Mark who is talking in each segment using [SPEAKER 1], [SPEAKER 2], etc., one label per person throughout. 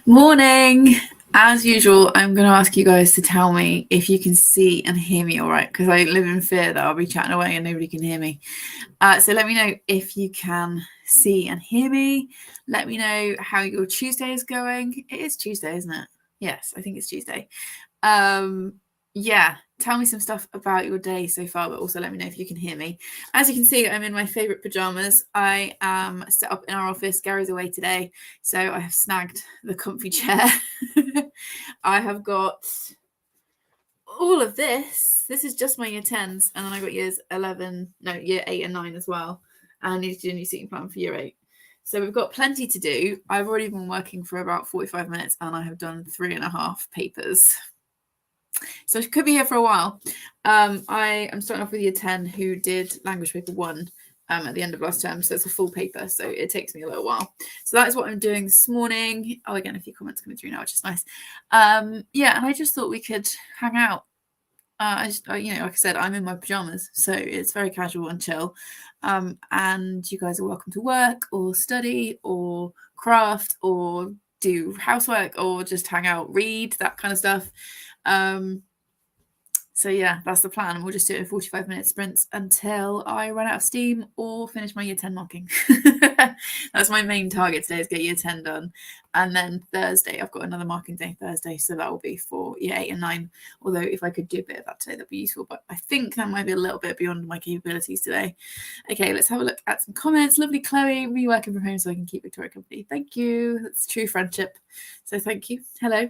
[SPEAKER 1] Morning. As usual, I'm going to ask you guys to tell me if you can see and hear me all right, because I live in fear that I'll be chatting away and nobody can hear me. So let me know if you can see and hear me. Let me know how your Tuesday is going. It is Tuesday, isn't it? Yes, I think it's Tuesday. Yeah, tell me some stuff about your day so far, but also let me know if you can hear me. As you can see, I'm in my favourite pyjamas. I am set up in our office. Gary's away today, so I have snagged the comfy chair. I have got all of this. This is just my year 10s, and then I got year 8 and 9 as well. And I need to do a new seating plan for year 8. So we've got plenty to do. I've already been working for about 45 minutes, and I have done 3.5 papers. So I could be here for a while. I am starting off with year 10 who did language paper 1 at the end of last term. So it's a full paper. So it takes me a little while. So that is what I'm doing this morning. Oh, again, a few comments coming through now, which is nice. Yeah, and I just thought we could hang out. Like I said, I'm in my pajamas, so it's very casual and chill. And you guys are welcome to work or study or craft or do housework or just hang out, read, that kind of stuff. So yeah, that's the plan. We'll just do it in 45-minute sprints until I run out of steam or finish my year 10 marking. That's my main target today, is get year 10 done. And then Thursday, I've got another marking day Thursday, so that will be for year 8 and 9. Although if I could do a bit of that today, that'd be useful. But I think that might be a little bit beyond my capabilities today. Okay, let's have a look at some comments. Lovely Chloe, me working from home so I can keep Victoria company. Thank you. That's true friendship. So thank you. Hello.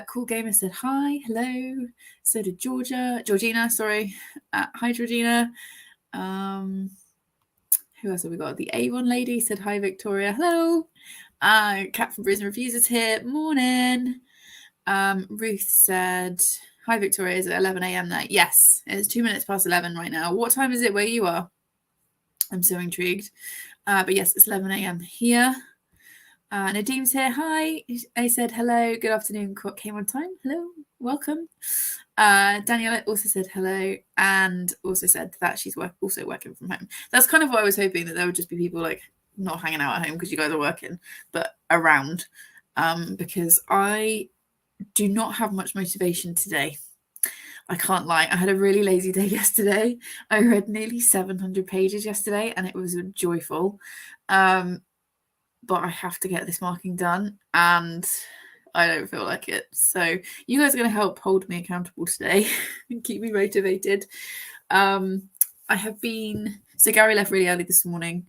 [SPEAKER 1] Cool Gamer said hi. Hello. So did Georgina, sorry. Hi, Georgina. Who else have we got? The Avon lady said hi, Victoria. Hello. Cat from Bruce and Reviews is here. Morning. Ruth said, hi, Victoria. Is it 11 a.m. there? Yes, it's 2 minutes past 11 right now. What time is it where you are? I'm so intrigued. But yes, it's 11 a.m. here. Nadim's here. Hi. I said hello. Good afternoon. Came on time. Hello. Welcome. Daniela also said hello and also said that she's also working from home. That's kind of what I was hoping, that there would just be people like not hanging out at home because you guys are working, but around. Because I do not have much motivation today. I can't lie. I had a really lazy day yesterday. I read nearly 700 pages yesterday and it was joyful. But I have to get this marking done and I don't feel like it. So you guys are going to help hold me accountable today and keep me motivated. So Gary left really early this morning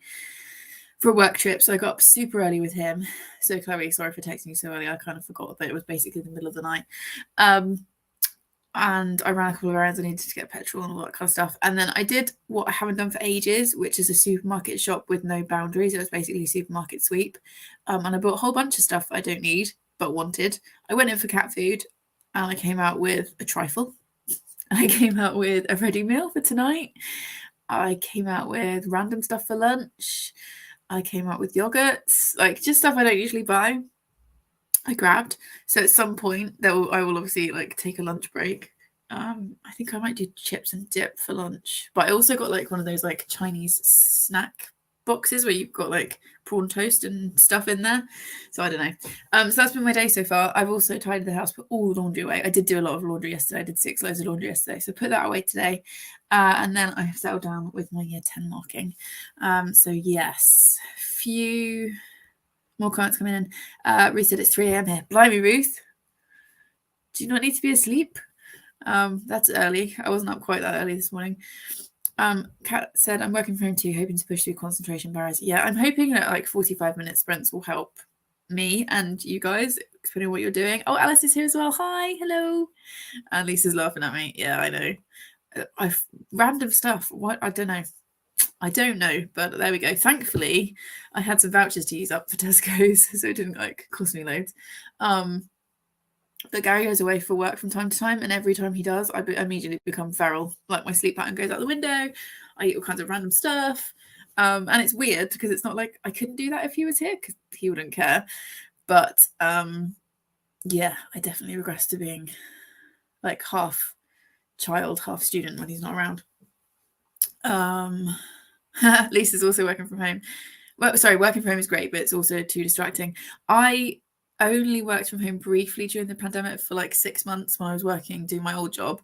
[SPEAKER 1] for a work trip. So I got up super early with him. So Chloe, sorry for texting you so early. I kind of forgot that it was basically the middle of the night. And I ran a couple of errands. I needed to get petrol and all that kind of stuff. And then I did what I haven't done for ages, which is a supermarket shop with no boundaries. It was basically a supermarket sweep. And I bought a whole bunch of stuff I don't need but wanted. I went in for cat food and I came out with a trifle. I came out with a ready meal for tonight. I came out with random stuff for lunch. I came out with yogurts, like just stuff I don't usually buy. I grabbed. So at some point I will obviously like take a lunch break. I think I might do chips and dip for lunch. But I also got like one of those like Chinese snack boxes where you've got like prawn toast and stuff in there. So I don't know. So that's been my day so far. I've also tidied the house, put all the laundry away. I did do a lot of laundry yesterday. I did 6 loads of laundry yesterday. So put that away today. And then I have settled down with my year 10 marking. So yes, few more comments coming in. Ruth said it's 3 a.m. here. Blimey, Ruth. Do you not need to be asleep? That's early. I wasn't up quite that early this morning. Kat said, I'm working from home too, hoping to push through concentration barriers. Yeah, I'm hoping that like 45-minute sprints will help me and you guys, explaining what you're doing. Oh, Alice is here as well. Hi, hello. And Lisa's laughing at me. Yeah, I know. Random stuff. What? I don't know, but there we go. Thankfully, I had some vouchers to use up for Tesco's, so it didn't like cost me loads. But Gary goes away for work from time to time, and every time he does, I immediately become feral. Like my sleep pattern goes out the window. I eat all kinds of random stuff, and it's weird because it's not like I couldn't do that if he was here because he wouldn't care. But yeah, I definitely regress to being like half child, half student when he's not around. Lisa's also working from home. Well, sorry, working from home is great, but it's also too distracting. I only worked from home briefly during the pandemic for like 6 months when I was doing my old job.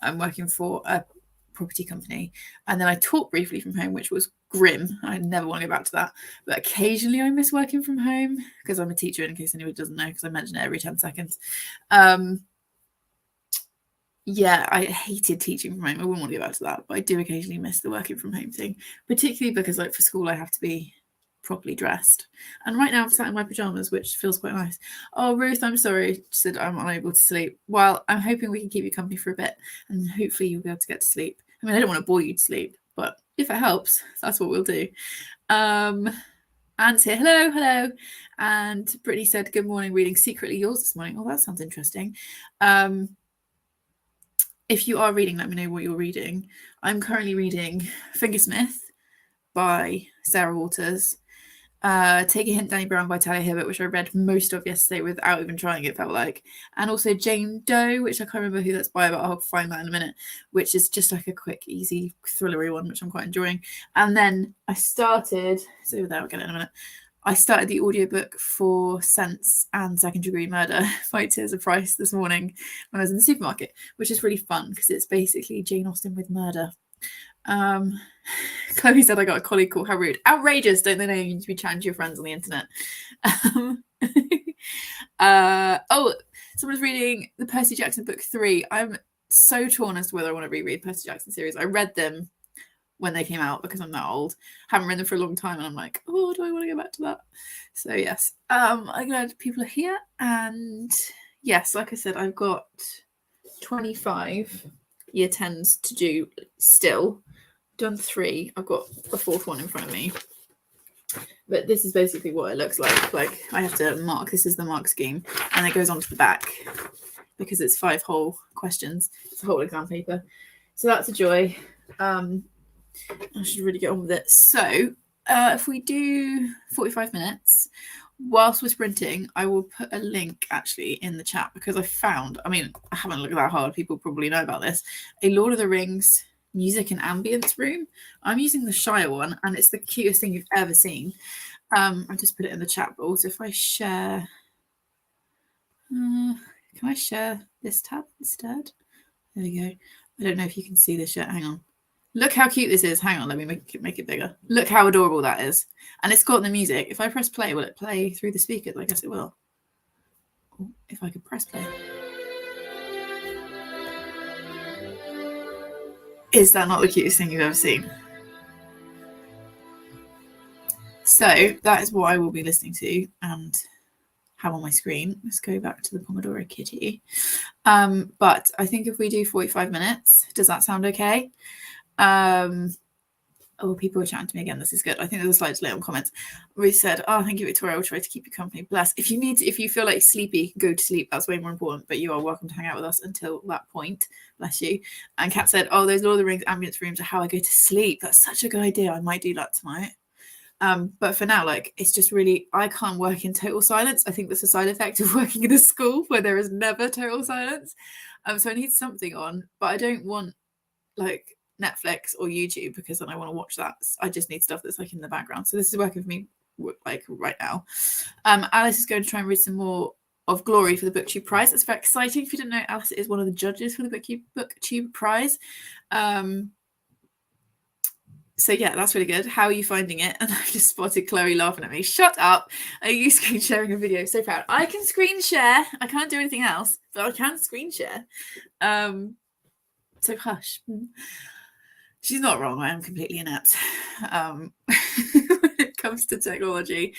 [SPEAKER 1] I'm working for a property company, and then I taught briefly from home, which was grim. I never want to go back to that, but occasionally I miss working from home because I'm a teacher, in case anybody doesn't know, because I mention it every 10 seconds. Yeah, I hated teaching from home. I wouldn't want to go back to that, but I do occasionally miss the working from home thing, particularly because like for school I have to be properly dressed, and right now I'm sat in my pajamas, which feels quite nice. Oh, Ruth, I'm sorry. She said I'm unable to sleep. Well, I'm hoping we can keep you company for a bit, and hopefully you'll be able to get to sleep. I mean, I don't want to bore you to sleep, but if it helps, that's what we'll do. Anne's here. Hello. And Brittany said, good morning, reading Secretly Yours this morning. Oh, that sounds interesting. If you are reading, let me know what you're reading. I'm currently reading Fingersmith by Sarah Waters. Take a Hint, Danny Brown by Talia Hibbert, which I read most of yesterday without even trying, it felt like. And also Jane Doe, which I can't remember who that's by, but I'll find that in a minute, which is just like a quick, easy, thrillery one, which I'm quite enjoying. And then I started, so there, I'll get it in a minute. I started the audiobook for Sense and Second Degree Murder by Tirzah Price this morning when I was in the supermarket, which is really fun because it's basically Jane Austen with murder. Chloe said I got a colleague called How Rude. Outrageous, don't they know you need to be chatting to your friends on the internet? Someone's reading the Percy Jackson book 3. I'm so torn as to whether I want to reread Percy Jackson series. I read them when they came out because I'm that old. Haven't read them for a long time, and I'm like, oh, do I want to go back to that? So yes, I'm glad people are here. And yes, like I said, I've got 25 year 10s to do still. Done 3. I've got a 4th one in front of me. But this is basically what it looks like. Like I have to mark. This is the mark scheme, and it goes onto the back because it's 5 whole questions. It's a whole exam paper. So that's a joy. I should really get on with it. So if we do 45 minutes, whilst we're sprinting, I will put a link actually in the chat because I found, I mean, I haven't looked that hard. People probably know about this. A Lord of the Rings music and ambience room. I'm using the Shire one, and it's the cutest thing you've ever seen. I just put it in the chat, but also if I share, can I share this tab instead? There we go. I don't know if you can see this yet. Hang on. Look how cute this is. Hang on, let me make it bigger. Look how adorable that is. And it's got the music. If I press play, will it play through the speakers? I guess it will. If I could press play. Is that not the cutest thing you've ever seen? So that is what I will be listening to and have on my screen. Let's go back to the Pomodoro Kitty. But I think if we do 45 minutes, does that sound okay? People are chatting to me again. This is good. I think there's a slight delay on comments. Ruth said, oh, thank you, Victoria. I'll try to keep you company. Bless. If you feel like sleepy, go to sleep. That's way more important. But you are welcome to hang out with us until that point. Bless you. And Kat said, oh, those Lord of the Rings ambience rooms are how I go to sleep. That's such a good idea. I might do that tonight. But for now, like, it's just really, I can't work in total silence. I think that's a side effect of working in a school where there is never total silence. So I need something on, but I don't want like Netflix or YouTube because then I want to watch that. I just need stuff that's like in the background. So this is working for me like right now. Alice is going to try and read some more of Glory for the Booktube prize. That's very exciting. If you didn't know, Alice is one of the judges for the Booktube prize. So yeah, that's really good. How are you finding it? And I've just spotted Chloe laughing at me. Shut up. Are you screen sharing a video? So proud. I can screen share. I can't do anything else, but I can screen share. So hush. She's not wrong. I am completely inept when it comes to technology.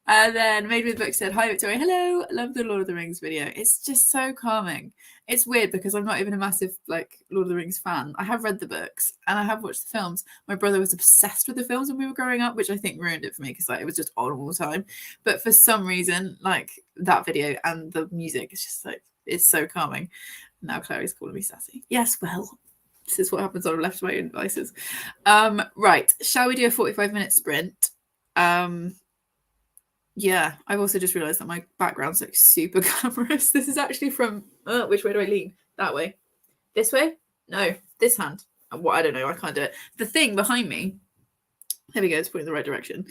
[SPEAKER 1] And then Made with Book said, hi, Victoria. Hello. Love the Lord of the Rings video. It's just so calming. It's weird because I'm not even a massive like Lord of the Rings fan. I have read the books and I have watched the films. My brother was obsessed with the films when we were growing up, which I think ruined it for me because like it was just on all the time. But for some reason, like that video and the music, it's just like, it's so calming. Now Clary's calling me sassy. Yes, well, this is what happens on left my own devices. Right, shall we do a 45-minute sprint? Yeah, I've also just realised that my background's like super glamorous. This is actually from, which way do I lean? That way? This way? No, this hand. What? I don't know, I can't do it. The thing behind me, there we go, it's pointing in the right direction.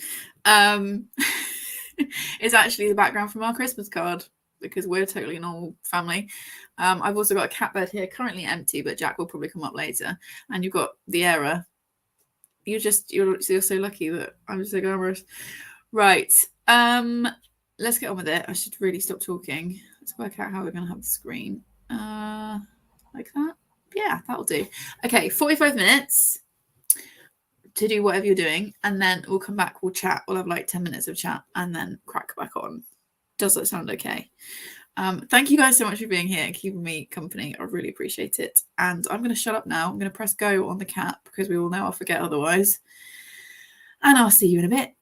[SPEAKER 1] is actually the background from our Christmas card because we're a totally normal family. I've also got a cat bed here, currently empty, but Jack will probably come up later. And you've got the error. You're so lucky that I'm so glamorous. Right. Let's get on with it. I should really stop talking. Let's work out how we're gonna have the screen. Like that. Yeah, that'll do. Okay, 45 minutes to do whatever you're doing, and then we'll come back, we'll chat, we'll have like 10 minutes of chat and then crack back on. Does that sound okay? Thank you guys so much for being here and keeping me company. I really appreciate it. And I'm going to shut up now. I'm going to press go on the cat because we all know I'll forget otherwise. And I'll see you in a bit.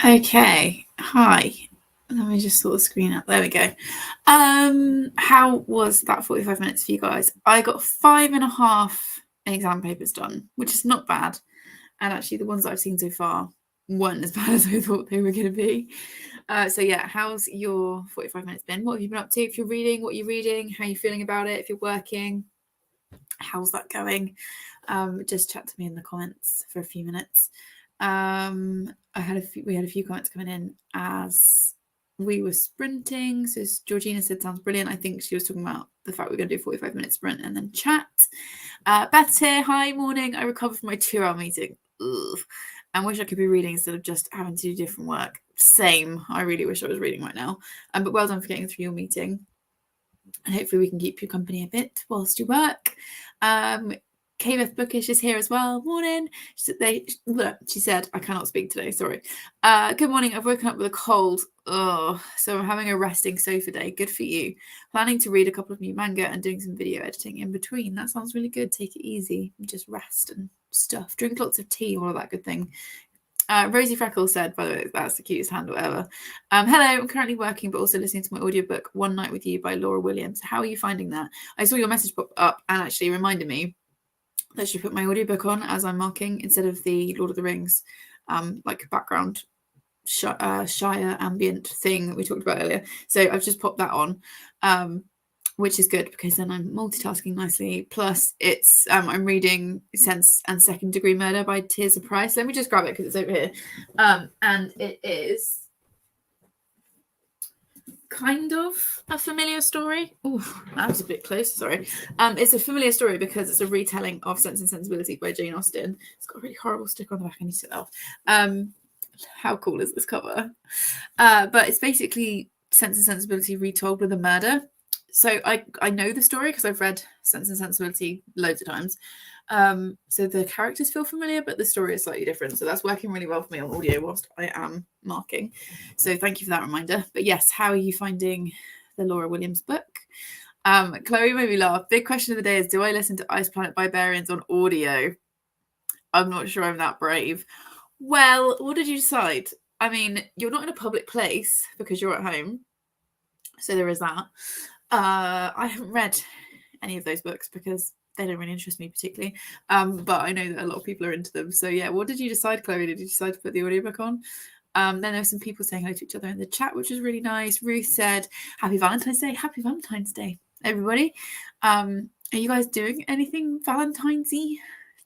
[SPEAKER 1] Okay. Hi. Let me just sort the screen out. There we go. How was that 45 minutes for you guys? I got 5.5 exam papers done, which is not bad. And actually, the ones that I've seen so far weren't as bad as I thought they were going to be. So yeah, how's your 45 minutes been? What have you been up to? If you're reading, what are you reading? How are you feeling about it? If you're working, how's that going? Just chat to me in the comments for a few minutes. We had a few comments coming in as we were sprinting. So Georgina said, sounds brilliant. I think she was talking about the fact we're going to do a 45-minute sprint and then chat. Beth's here. Hi, morning. I recovered from my 2-hour meeting. Ugh. And wish I could be reading instead of just having to do different work. Same. I really wish I was reading right now. But well done for getting through your meeting. And hopefully we can keep you company a bit whilst you work. K-Beth Bookish is here as well. Morning. She said, I cannot speak today, sorry. Good morning. I've woken up with a cold. Oh, so I'm having a resting sofa day. Good for you. Planning to read a couple of new manga and doing some video editing in between. That sounds really good. Take it easy. Just rest and stuff. Drink lots of tea, all of that good thing. Rosie Freckles said, by the way, that's the cutest handle ever. Hello, I'm currently working, but also listening to my audiobook, One Night With You by Laura Williams. How are you finding that? I saw your message pop up and actually reminded me that I should put my audiobook on as I'm marking instead of the Lord of the Rings, like background Shire ambient thing that we talked about earlier. So I've just popped that on. Which is good because then I'm multitasking nicely. Plus, it's I'm reading Sense and Second Degree Murder by Tirza Price. Let me just grab it because it's over here. And it is kind of a familiar story. Oh, that was a bit close, sorry. It's a familiar story because it's a retelling of Sense and Sensibility by Jane Austen. It's got a really horrible sticker on the back. I need to take that off. How cool is this cover? But it's basically Sense and Sensibility retold with a murder. So I know the story because I've read Sense and Sensibility loads of times. So the characters feel familiar, but the story is slightly different. So that's working really well for me on audio whilst I am marking. So thank you for that reminder. But yes, how are you finding the Laura Williams book? Chloe made me laugh. Big question of the day is, do I listen to Ice Planet Barbarians on audio? I'm not sure I'm that brave. Well, what did you decide? I mean, you're not in a public place because you're at home. So there is that. I haven't read any of those books because they don't really interest me particularly. But I know that a lot of people are into them. So yeah, what did you decide, Chloe? Did you decide to put the audiobook on? Then there were some people saying hello to each other in the chat, which was really nice. Ruth said, Happy Valentine's Day. Happy Valentine's Day, everybody. Are you guys doing anything Valentine's-y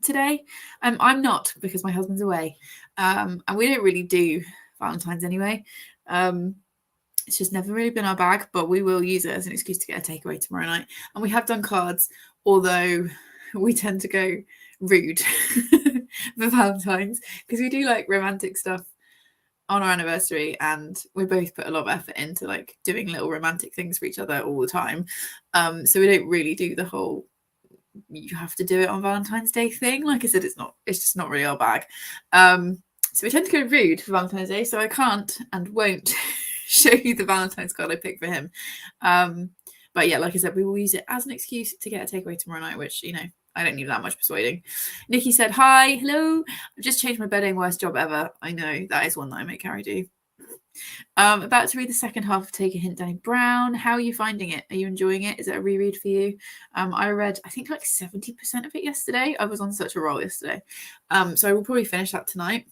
[SPEAKER 1] today? I'm not because my husband's away. And we don't really do Valentine's anyway. It's just never really been our bag, but we will use it as an excuse to get a takeaway tomorrow night. And we have done cards, although we tend to go rude for Valentine's because we do like romantic stuff on our anniversary, and we both put a lot of effort into like doing little romantic things for each other all the time. So we don't really do the whole you have to do it on Valentine's Day thing. Like I said, it's just not really our bag. So we tend to go rude for Valentine's Day, so I can't and won't show you the Valentine's card I picked for him. But yeah, like I said, we will use it as an excuse to get a takeaway tomorrow night, which, you know, I don't need that much persuading. Nikki said, hi, hello. I've just changed my bedding, worst job ever. I know, that is one that I make Carrie do. About to read the second half of Take a Hint, Danny Brown. How are you finding it? Are you enjoying it? Is it a reread for you? I read, I think, like 70% of it yesterday. I was on such a roll yesterday. So I will probably finish that tonight.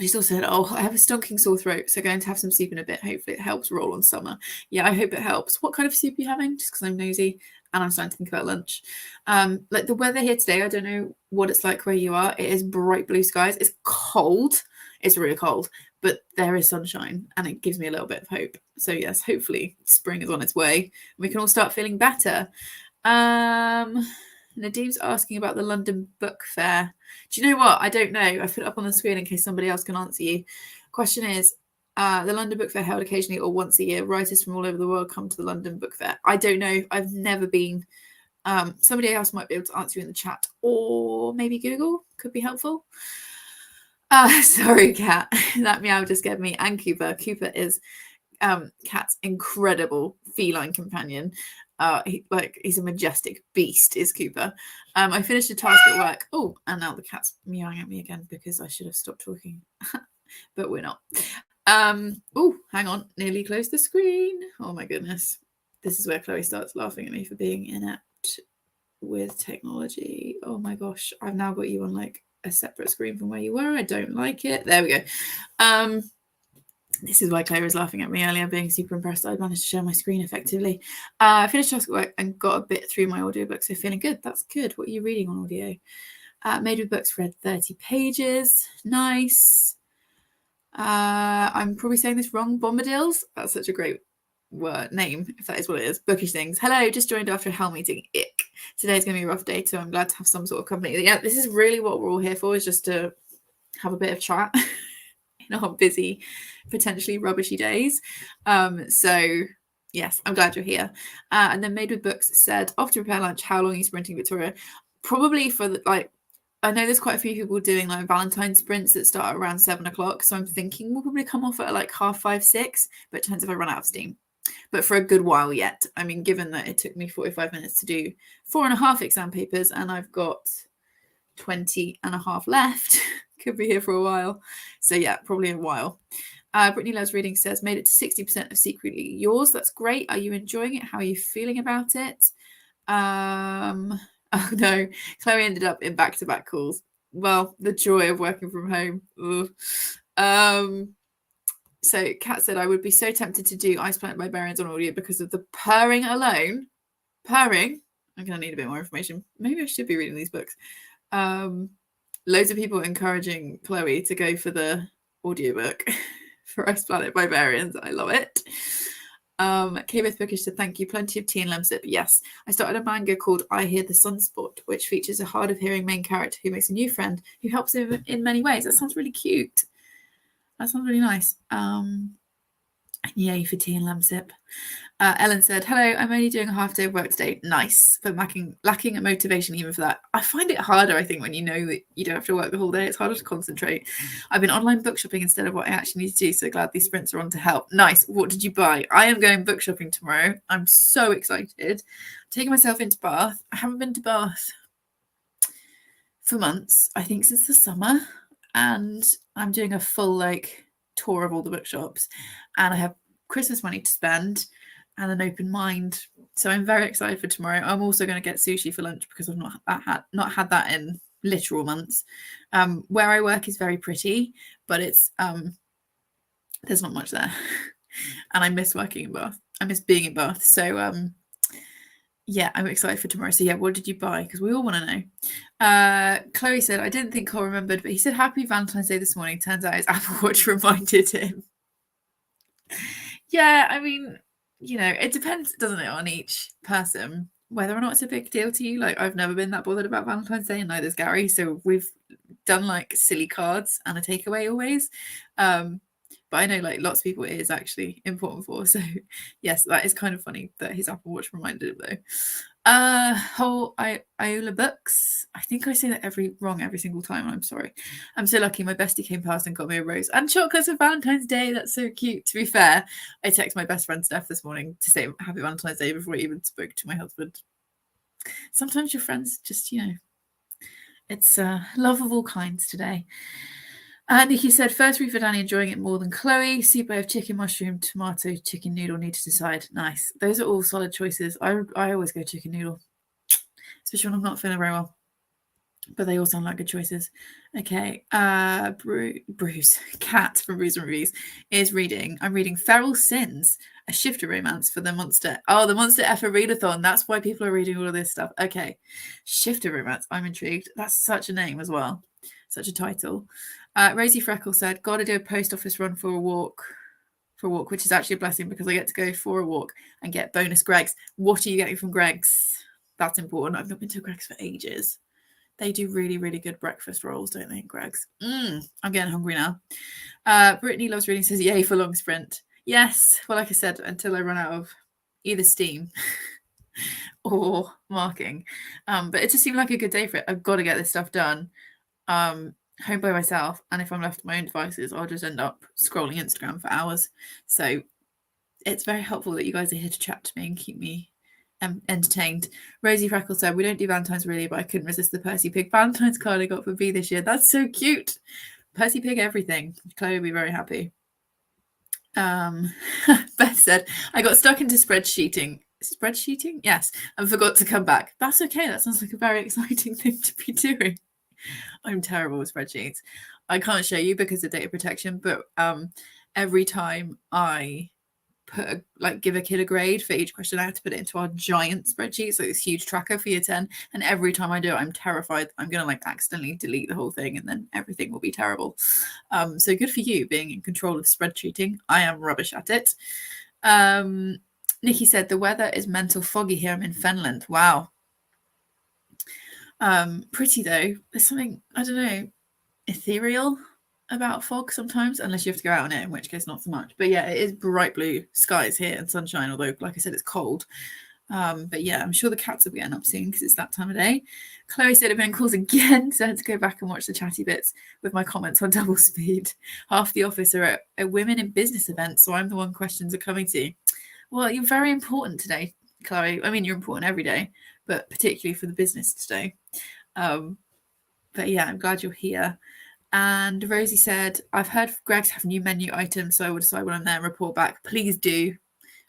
[SPEAKER 1] She still said, oh, I have a stonking sore throat, so going to have some soup in a bit. Hopefully it helps roll on summer. Yeah, I hope it helps. What kind of soup are you having? Just because I'm nosy and I'm starting to think about lunch. Like the weather here today, I don't know what it's like where you are. It is bright blue skies. It's cold. It's really cold, but there is sunshine and it gives me a little bit of hope. So yes, hopefully spring is on its way. We can all start feeling better. Nadim's asking about the London Book Fair. Do you know what? I don't know. I put it up on the screen in case somebody else can answer you. Question is, the London Book Fair held occasionally or once a year. Writers from all over the world come to the London Book Fair. I don't know. I've never been. Somebody else might be able to answer you in the chat, or maybe Google could be helpful. Sorry, Kat. That meow just scared me. And Cooper. Cooper is Kat's incredible feline companion. He's a majestic beast, is Cooper. I finished a task at work. Oh, and now the cat's meowing at me again because I should have stopped talking. but we're not. Oh, hang on, nearly closed the screen. Oh my goodness. This is where Chloe starts laughing at me for being inept with technology. Oh my gosh, I've now got you on like a separate screen from where you were. I don't like it. There we go. This is why Claire was laughing at me earlier, being super impressed I managed to share my screen effectively. I finished task work and got a bit through my audiobook, so feeling good. That's good. What are you reading on audio? Made with Books read 30 pages. Nice. I'm probably saying this wrong. Bombadils. That's such a great word name, if that is what it is. Bookish things. Hello, just joined after a hell meeting. Ick. Today's going to be a rough day, so I'm glad to have some sort of company. Yeah, this is really what we're all here for, is just to have a bit of chat in our busy, potentially rubbishy days. So yes, I'm glad you're here. And then Made with Books said, off to prepare lunch. How long are you sprinting, Victoria? Probably for I know there's quite a few people doing like Valentine sprints that start around 7 o'clock. So I'm thinking we'll probably come off at like 5:30, 6, but it depends if I run out of steam. But for a good while yet. I mean, given that it took me 45 minutes to do 4.5 exam papers and I've got 20.5 left, could be here for a while. So yeah, probably a while. Brittany Loves Reading says, made it to 60% of Secretly Yours. That's great. Are you enjoying it? How are you feeling about it? Oh no, Chloe ended up in back-to-back calls. Well, the joy of working from home. So Kat said, I would be so tempted to do Ice Planet Barbarians on audio because of the purring alone. Purring? I'm going to need a bit more information. Maybe I should be reading these books. Loads of people encouraging Chloe to go for the audiobook for Ice Planet Barbarians. I love it. K-Beth Bookish said, thank you. Plenty of tea and lemsip. Yes. I started a manga called I Hear the Sunspot, which features a hard of hearing main character who makes a new friend who helps him in many ways. That sounds really cute. That sounds really nice. Yay for tea and lemsip. Ellen said, hello, I'm only doing a half day of work today. Nice, but lacking a motivation even for that. I find it harder, I think, when you know that you don't have to work the whole day. It's harder to concentrate. I've been online book shopping instead of what I actually need to do, so glad these sprints are on to help. Nice. What did you buy? I am going book shopping tomorrow. I'm so excited. I'm taking myself into Bath. I haven't been to Bath for months, I think since the summer, and I'm doing a full tour of all the bookshops, and I have Christmas money to spend and an open mind, so I'm very excited for tomorrow. I'm also going to get sushi for lunch because I've not had that in literal months. Where I work is very pretty, but it's there's not much there, and I miss working in Bath. I miss being in Bath. So yeah, I'm excited for tomorrow. So yeah, what did you buy? Because we all want to know. Chloe said, I didn't think Cole remembered, but he said Happy Valentine's Day this morning. Turns out his Apple Watch reminded him. Yeah, I mean, it depends, doesn't it, on each person, whether or not it's a big deal to you. Like, I've never been that bothered about Valentine's Day, and neither's Gary. So we've done silly cards and a takeaway always. But I know lots of people it is actually important for. So yes, that is kind of funny that his Apple Watch reminded him though. Whole Iola Books. I think I say that wrong every single time. I'm sorry. I'm so lucky. My bestie came past and got me a rose and chocolates for Valentine's Day. That's so cute. To be fair, I texted my best friend Steph this morning to say Happy Valentine's Day before I even spoke to my husband. Sometimes your friends just, it's love of all kinds today. Nikki said, first read for Danny, enjoying it more than Chloe. Soup of chicken, mushroom, tomato, chicken noodle, need to decide. Nice. Those are all solid choices. I always go chicken noodle, especially when I'm not feeling very well. But they all sound like good choices. Okay. Bruce, Cat from Bruce and Reviews, is reading. I'm reading Feral Sins, a shifter romance for the Monster. Oh, the Monster Effa Readathon. That's why people are reading all of this stuff. Okay. Shifter romance. I'm intrigued. That's such a name as well. Such a title. Rosie Freckle said, gotta do a post office run for a walk, which is actually a blessing because I get to go for a walk and get bonus Greggs. What are you getting from Greggs? That's important. I've not been to Greggs for ages. They do really, really good breakfast rolls, don't they, Greggs? I'm getting hungry now. Brittany Loves Reading says, yay for long sprint. Yes. Well, like I said, until I run out of either steam or marking. But it just seemed like a good day for it. I've got to get this stuff done. Home by myself, and if I'm left to my own devices, I'll just end up scrolling Instagram for hours. So it's very helpful that you guys are here to chat to me and keep me entertained. Rosie Freckle said, we don't do Valentine's really, but I couldn't resist the Percy Pig Valentine's card I got for B this year. That's so cute. Percy Pig everything. Chloe will be very happy. Beth said, I got stuck into spreadsheeting. Spreadsheeting? Yes, and forgot to come back. That's okay. That sounds like a very exciting thing to be doing. I'm terrible with spreadsheets. I can't show you because of data protection, but every time I give a kid a grade for each question, I have to put it into our giant spreadsheet, so this huge tracker for year 10. And every time I do it, I'm terrified I'm gonna accidentally delete the whole thing, and then everything will be terrible. So good for you being in control of spreadsheeting. I am rubbish at it. Nikki said the weather is mental foggy here. I'm in Finland. Wow. Pretty though. There's something, I don't know, ethereal about fog sometimes, unless you have to go out on it, in which case not so much. But yeah, it is bright blue skies here and sunshine, although like I said, it's cold. But yeah, I'm sure the cats will be getting up soon because it's that time of day. Chloe said I've been in calls again, so I had to go back and watch the chatty bits with my comments on double speed. Half the office are at a women in business event, so I'm the one questions are coming to. Well, you're very important today, Chloe. I mean, you're important every day, but particularly for the business today. But yeah, I'm glad you're here. And Rosie said, I've heard Greg's have new menu items, so I will decide when I'm there and report back. Please do,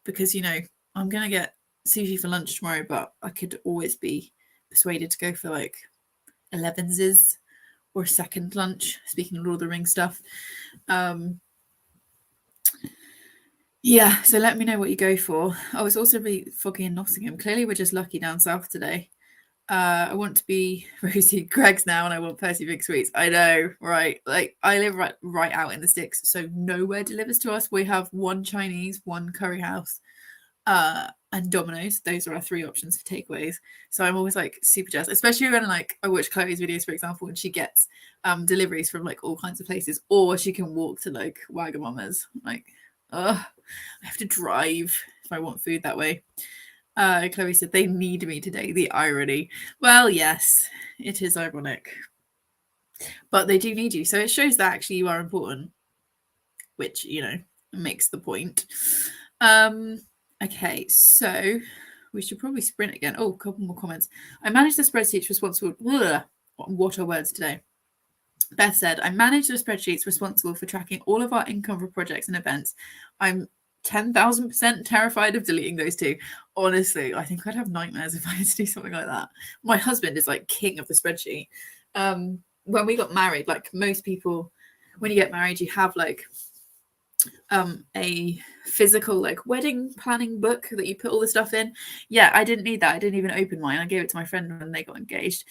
[SPEAKER 1] because, I'm going to get sushi for lunch tomorrow, but I could always be persuaded to go for 11's or second lunch, speaking of Lord of the Rings stuff. Yeah, so let me know what you go for. Oh, it's also really foggy in Nottingham. Clearly we're just lucky down south today. I want to be Rosie Greg's now, and I want Percy Big Sweets. I know, right? I live right out in the sticks, so nowhere delivers to us. We have one Chinese, one curry house, and Domino's. Those are our 3 options for takeaways. So I'm always super jealous, especially when I watch Chloe's videos, for example, and she gets deliveries from all kinds of places, or she can walk to Wagamama's. I have to drive if I want food that way. Chloe said, they need me today. The irony. Well, yes, it is ironic. But they do need you. So it shows that actually you are important, which, makes the point. Okay, so we should probably sprint again. Oh, a couple more comments. I managed the spreadsheets responsible. What are words today? Beth said, I manage the spreadsheets responsible for tracking all of our income for projects and events. I'm 10,000% terrified of deleting those 2. Honestly, I think I'd have nightmares if I had to do something like that. My husband is king of the spreadsheet. When we got married, most people, when you get married, you have a physical wedding planning book that you put all the stuff in. Yeah, I didn't need that. I didn't even open mine. I gave it to my friend when they got engaged,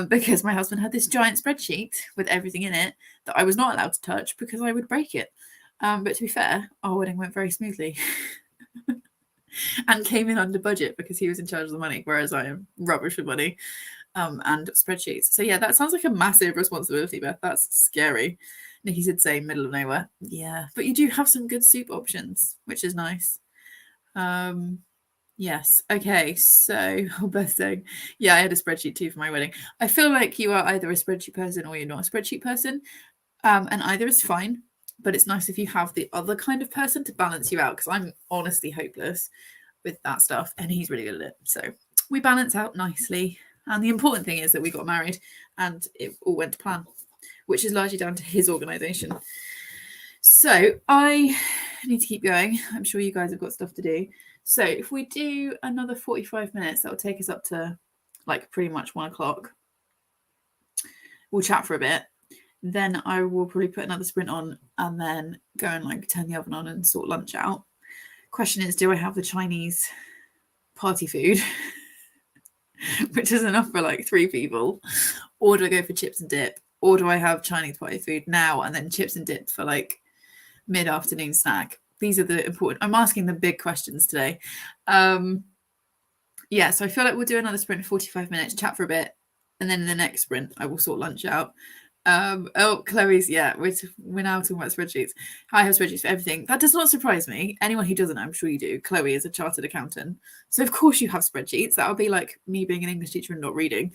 [SPEAKER 1] because my husband had this giant spreadsheet with everything in it that I was not allowed to touch because I would break it. But to be fair, our wedding went very smoothly and came in under budget because he was in charge of the money, whereas I am rubbish with money and spreadsheets. So yeah, that sounds like a massive responsibility, Beth. That's scary. Nikki said say middle of nowhere. Yeah, but you do have some good soup options, which is nice. Yes. Okay, so Beth saying, yeah, I had a spreadsheet too for my wedding. I feel like you are either a spreadsheet person or you're not a spreadsheet person, and either is fine. But it's nice if you have the other kind of person to balance you out, because I'm honestly hopeless with that stuff, and he's really good at it. So we balance out nicely. And the important thing is that we got married and it all went to plan, which is largely down to his organisation. So I need to keep going. I'm sure you guys have got stuff to do. So if we do another 45 minutes, that will take us up to pretty much 1 o'clock. We'll chat for a bit. Then I will probably put another sprint on and then go and turn the oven on and sort lunch out. Question is, do I have the Chinese party food, which is enough for 3 people, or do I go for chips and dip, or do I have Chinese party food now and then chips and dip for mid-afternoon snack? These are the important. I'm asking the big questions today. Yeah, so I feel like we'll do another sprint of 45 minutes, chat for a bit, and then in the next sprint I will sort lunch out. Chloe's, yeah, we're now talking about spreadsheets. I have spreadsheets for everything. That does not surprise me. Anyone who doesn't, I'm sure you do. Chloe is a chartered accountant, so of course you have spreadsheets. That'll be like me being an English teacher and not reading.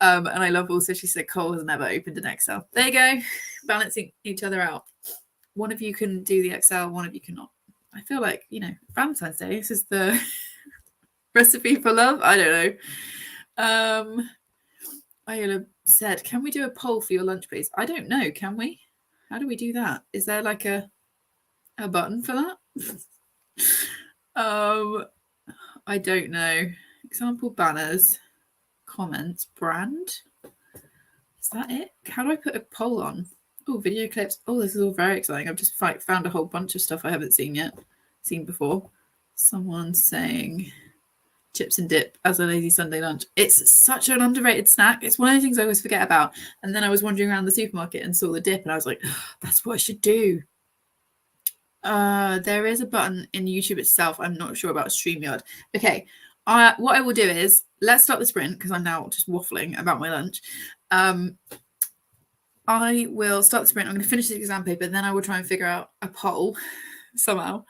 [SPEAKER 1] And I love also, she said Cole has never opened an Excel. There you go, balancing each other out. One of you can do the Excel, one of you cannot. I feel like, Valentine's Day, this is the recipe for love. I don't know. Iola said, can we do a poll for your lunch, please? I don't know. Can we? How do we do that? Is there like a button for that? I don't know. Example banners, comments, brand. Is that it? How do I put a poll on? Oh, video clips. Oh, this is all very exciting. I've just found a whole bunch of stuff I haven't seen before. Someone saying chips and dip as a lazy Sunday lunch. It's such an underrated snack. It's one of the things I always forget about. And then I was wandering around the supermarket and saw the dip, and I was like, oh, that's what I should do. There is a button in YouTube itself. I'm not sure about StreamYard. Okay. What I will do is let's start the sprint because I'm now just waffling about my lunch. I will start the sprint. I'm going to finish the exam paper, then I will try and figure out a poll somehow.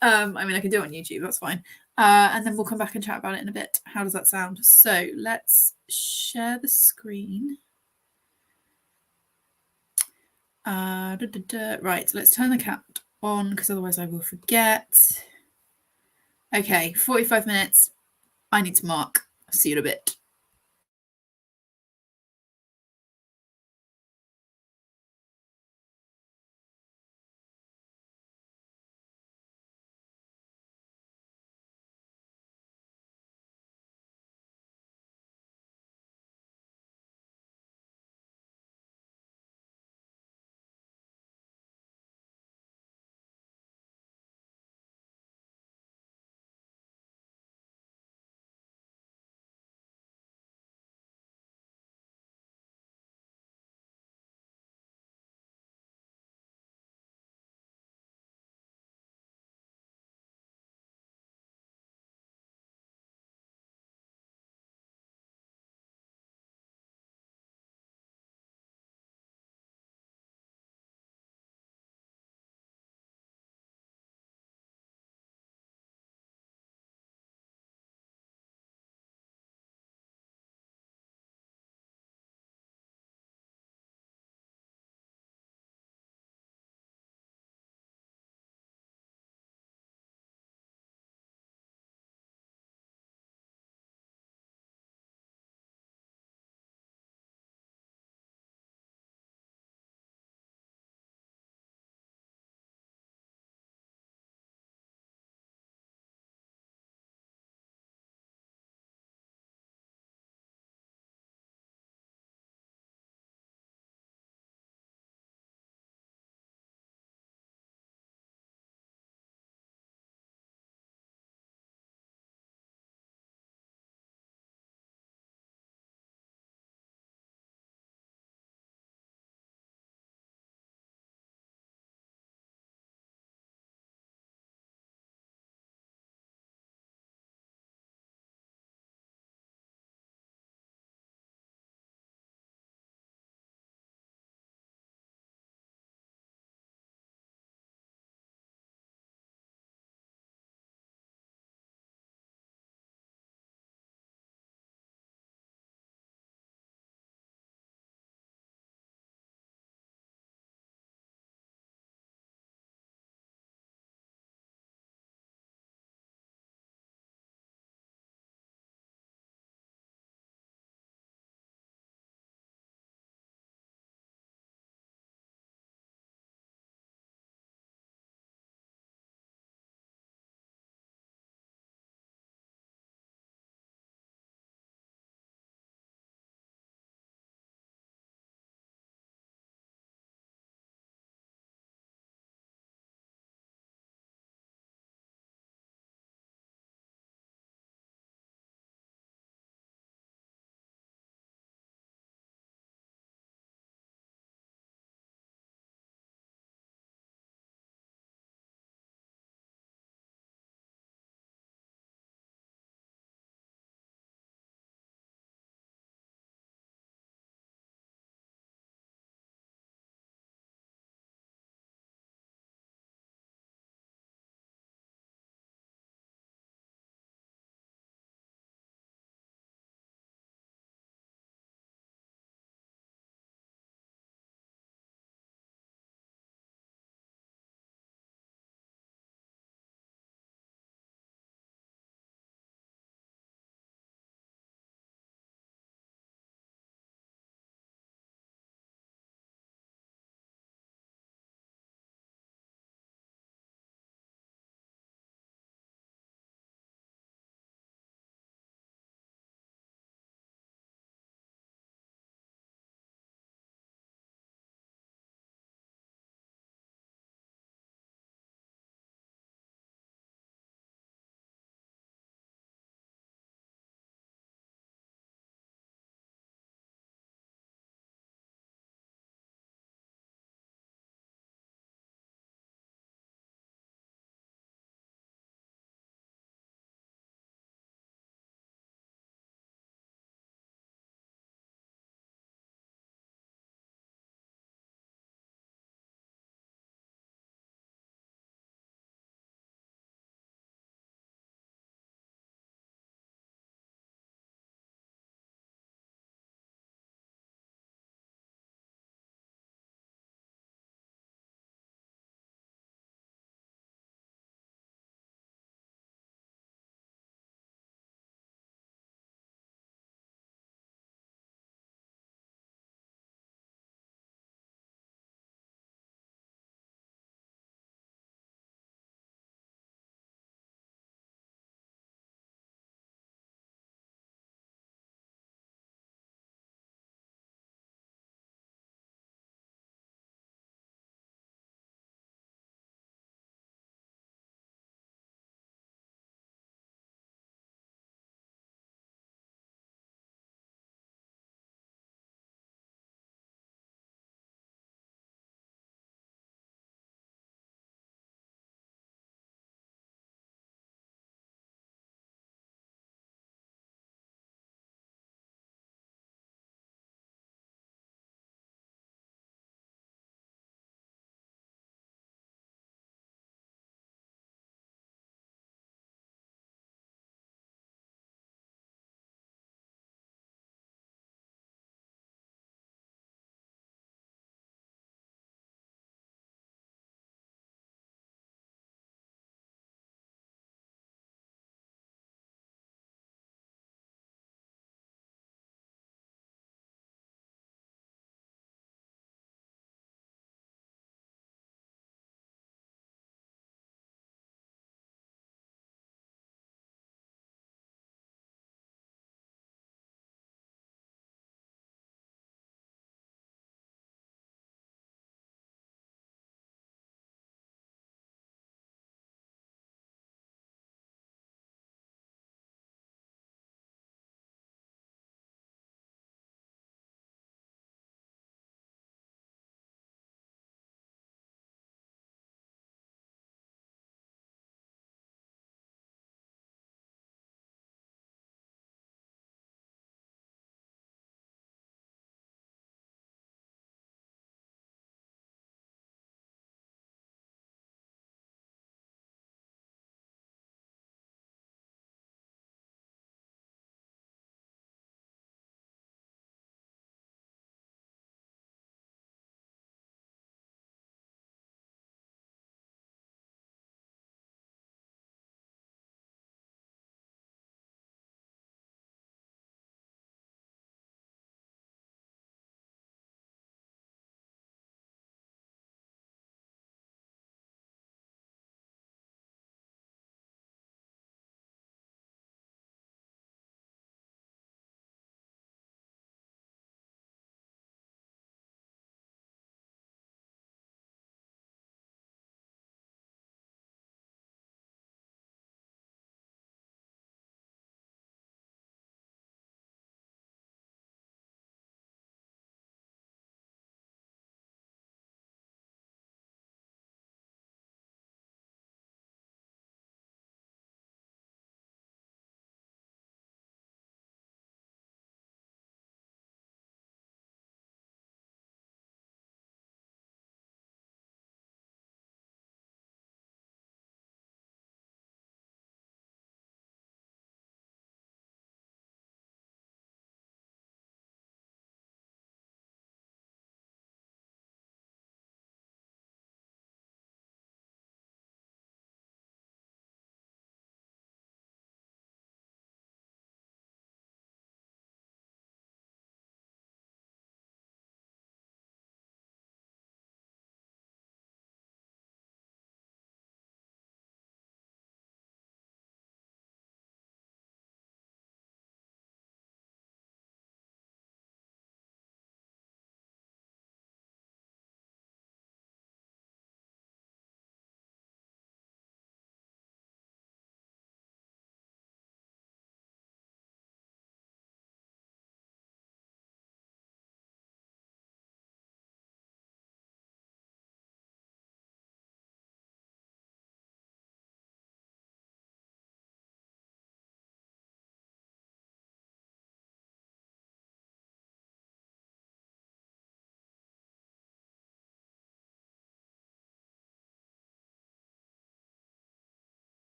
[SPEAKER 1] I mean, I can do it on YouTube. That's fine. And then we'll come back and chat about it in a bit. How does that sound? So let's share the screen. Right, so let's turn the cat on because otherwise I will forget. Okay, 45 minutes. I need to mark. See you in a bit.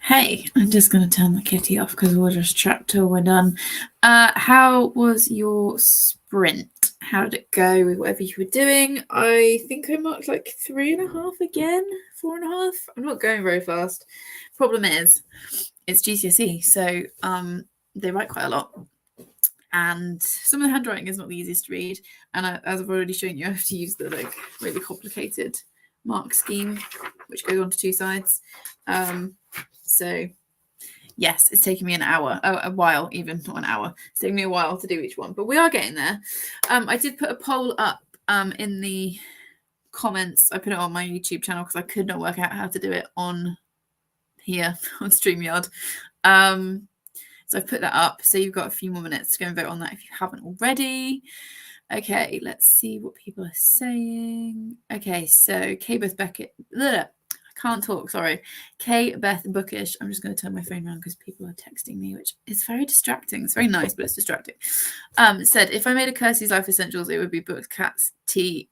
[SPEAKER 1] Hey, I'm just going to turn the kitty off because we'll just chat till we're done. How was your sprint? How did it go with whatever you were doing? I think I marked like 3.5 again, 4.5. I'm not going very fast. Problem is, it's GCSE, so they write quite a lot. And some of the handwriting is not the easiest to read. And as I've already shown you, I have to use the like really complicated mark scheme, which goes on to 2 sides. So yes, it's taking me an hour, a while, even not an hour. It's taking me a while to do each one, but we are getting there. I did put a poll up in the comments. I put it on my YouTube channel because I could not work out how to do it on here on StreamYard. So I've put that up. So you've got a few more minutes to go and vote on that if you haven't already. Okay, let's see what people are saying. Okay, so Beth Beckett. I can't talk, sorry. Beth Bookish. I'm just going to turn my phone around because people are texting me, which is very distracting. It's very nice, but it's distracting. Said, if I made a Kirsty's Life Essentials, it would be books, cats, tea,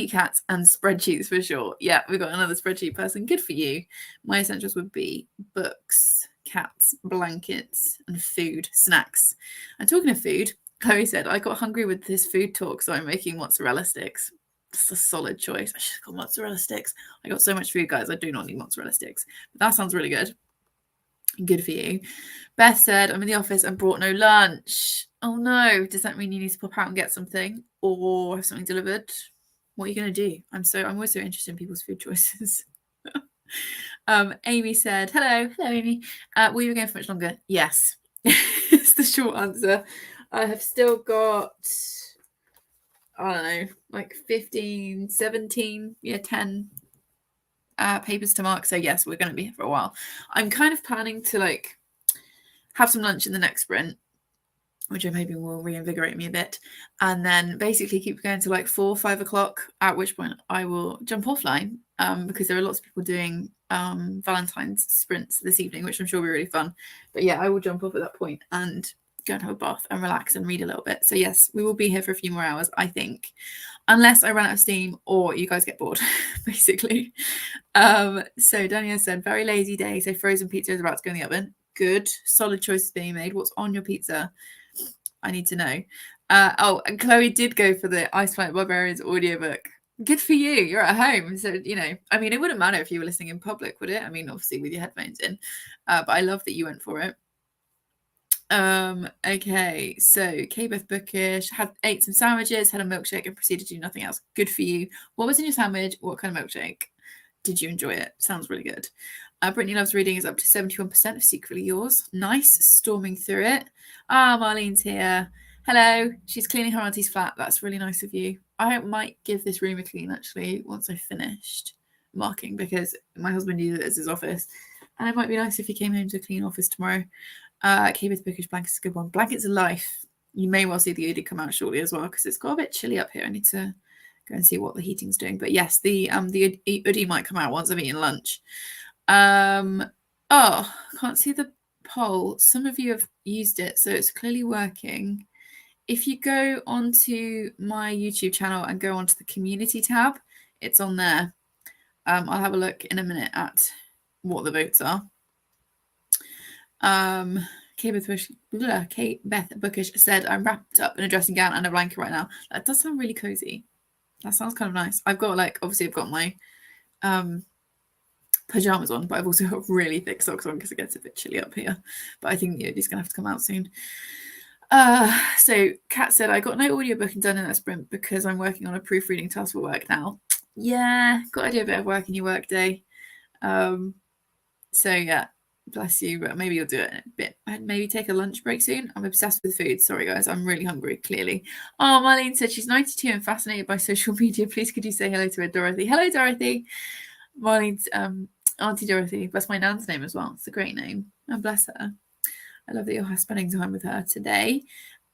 [SPEAKER 1] cats, and spreadsheets for sure. Yeah, we've got another spreadsheet person. Good for you. My essentials would be books, cats, blankets, and food, snacks. And talking of food, Chloe said, I got hungry with this food talk, so I'm making mozzarella sticks. That's a solid choice. I should have got mozzarella sticks. I got so much food, guys. I do not need mozzarella sticks. But that sounds really good. Good for you. Beth said, I'm in the office and brought no lunch. Oh no. Does that mean you need to pop out and get something or have something delivered? What are you going to do? I'm always so interested in people's food choices. Amy said, hello, Amy. Will you go for much longer? Yes. It's the short answer. I have still got, I don't know, like 15, 17, 10 papers to mark. So yes, we're going to be here for a while. I'm kind of planning to like have some lunch in the next sprint, which I'm hoping will reinvigorate me a bit, and then basically keep going to like 4 or 5 o'clock, at which point I will jump offline because there are lots of people doing Valentine's sprints this evening, which I'm sure will be really fun. But yeah, I will jump off at that point and go and have a bath and relax and read a little bit. So yes, we will be here for a few more hours, I think, unless I run out of steam or you guys get bored, basically. So Danielle said, very lazy day, so frozen pizza is about to go in the oven. Good, solid choices being made. What's on your pizza? I need to know. And Chloe did go for the Ice Planet Barbarians audiobook. Good for you. You're at home. So, I mean, it wouldn't matter if you were listening in public, would it? I mean, obviously with your headphones in. But I love that you went for it. Okay, so Beth Bookish ate some sandwiches, had a milkshake, and proceeded to do nothing else. Good for you. What was in your sandwich? What kind of milkshake? Did you enjoy it? Sounds really good. Brittany Loves Reading is up to 71% of Secretly Yours. Nice, storming through it. Marlene's here. Hello. She's cleaning her auntie's flat. That's really nice of you. I might give this room a clean, actually, once I've finished marking, because my husband uses it as his office. And it might be nice if he came home to a clean office tomorrow. Bookish Blankets is a good one. Blankets of Life. You may well see the hoodie come out shortly as well, because it's got a bit chilly up here. I need to go and see what the heating's doing. But yes, the hoodie might come out once I've eaten lunch. Can't see the poll. Some of you have used it, so it's clearly working. If you go onto my YouTube channel and go onto the community tab, it's on there. I'll have a look in a minute at what the votes are. Beth Bookish said, I'm wrapped up in a dressing gown and a blanket right now. That does sound really cozy. That sounds kind of nice. I've got I've got my pajamas on, but I've also got really thick socks on because it gets a bit chilly up here. But I think the hoodie's gonna have to come out soon. So Kat said, I got no audiobooking done in that sprint because I'm working on a proofreading task for work now. Yeah, got to do a bit of work in your work day. So yeah, bless you, but maybe you'll do it in a bit. I'd maybe take a lunch break soon. I'm obsessed with food. Sorry guys, I'm really hungry, clearly. Oh, Marlene said she's 92 and fascinated by social media. Please could you say hello to her, Dorothy? Hello, Dorothy. Marlene's Auntie Dorothy. That's my nan's name as well. It's a great name. And bless her. I love that you're spending time with her today.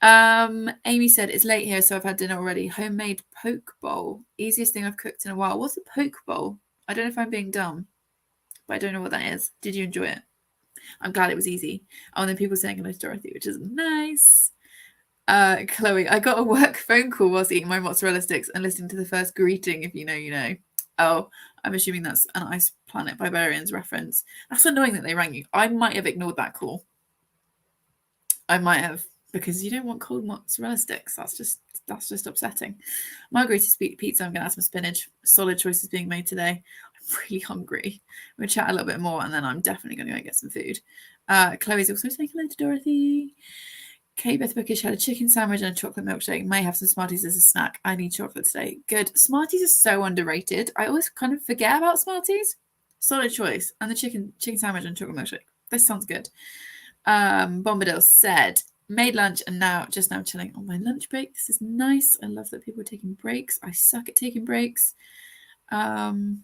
[SPEAKER 1] Amy said, it's late here, so I've had dinner already. Homemade poke bowl. Easiest thing I've cooked in a while. What's a poke bowl? I don't know if I'm being dumb, but I don't know what that is. Did you enjoy it? I'm glad it was easy. Oh, and then people saying hello to Dorothy, which is nice. Chloe, I got a work phone call whilst eating my mozzarella sticks and listening to the first greeting. If you know, you know. Oh, I'm assuming that's an Ice Planet Barbarians reference. That's annoying that they rang you. I might have ignored that call. I might have, because you don't want cold mozzarella sticks. That's just upsetting. Margarita pizza, I'm going to add some spinach. Solid choices being made today. I'm really hungry. We'll chat a little bit more, and then I'm definitely going to go get some food. Chloe's also saying hello to Dorothy. Kate Beth Bookish had a chicken sandwich and a chocolate milkshake. May have some Smarties as a snack. I need chocolate today. Good. Smarties are so underrated. I always kind of forget about Smarties. Solid choice. And the chicken sandwich and chocolate milkshake. This sounds good. Bombadil said, made lunch and just now chilling on my lunch break. This is nice. I love that people are taking breaks. I suck at taking breaks. Oh,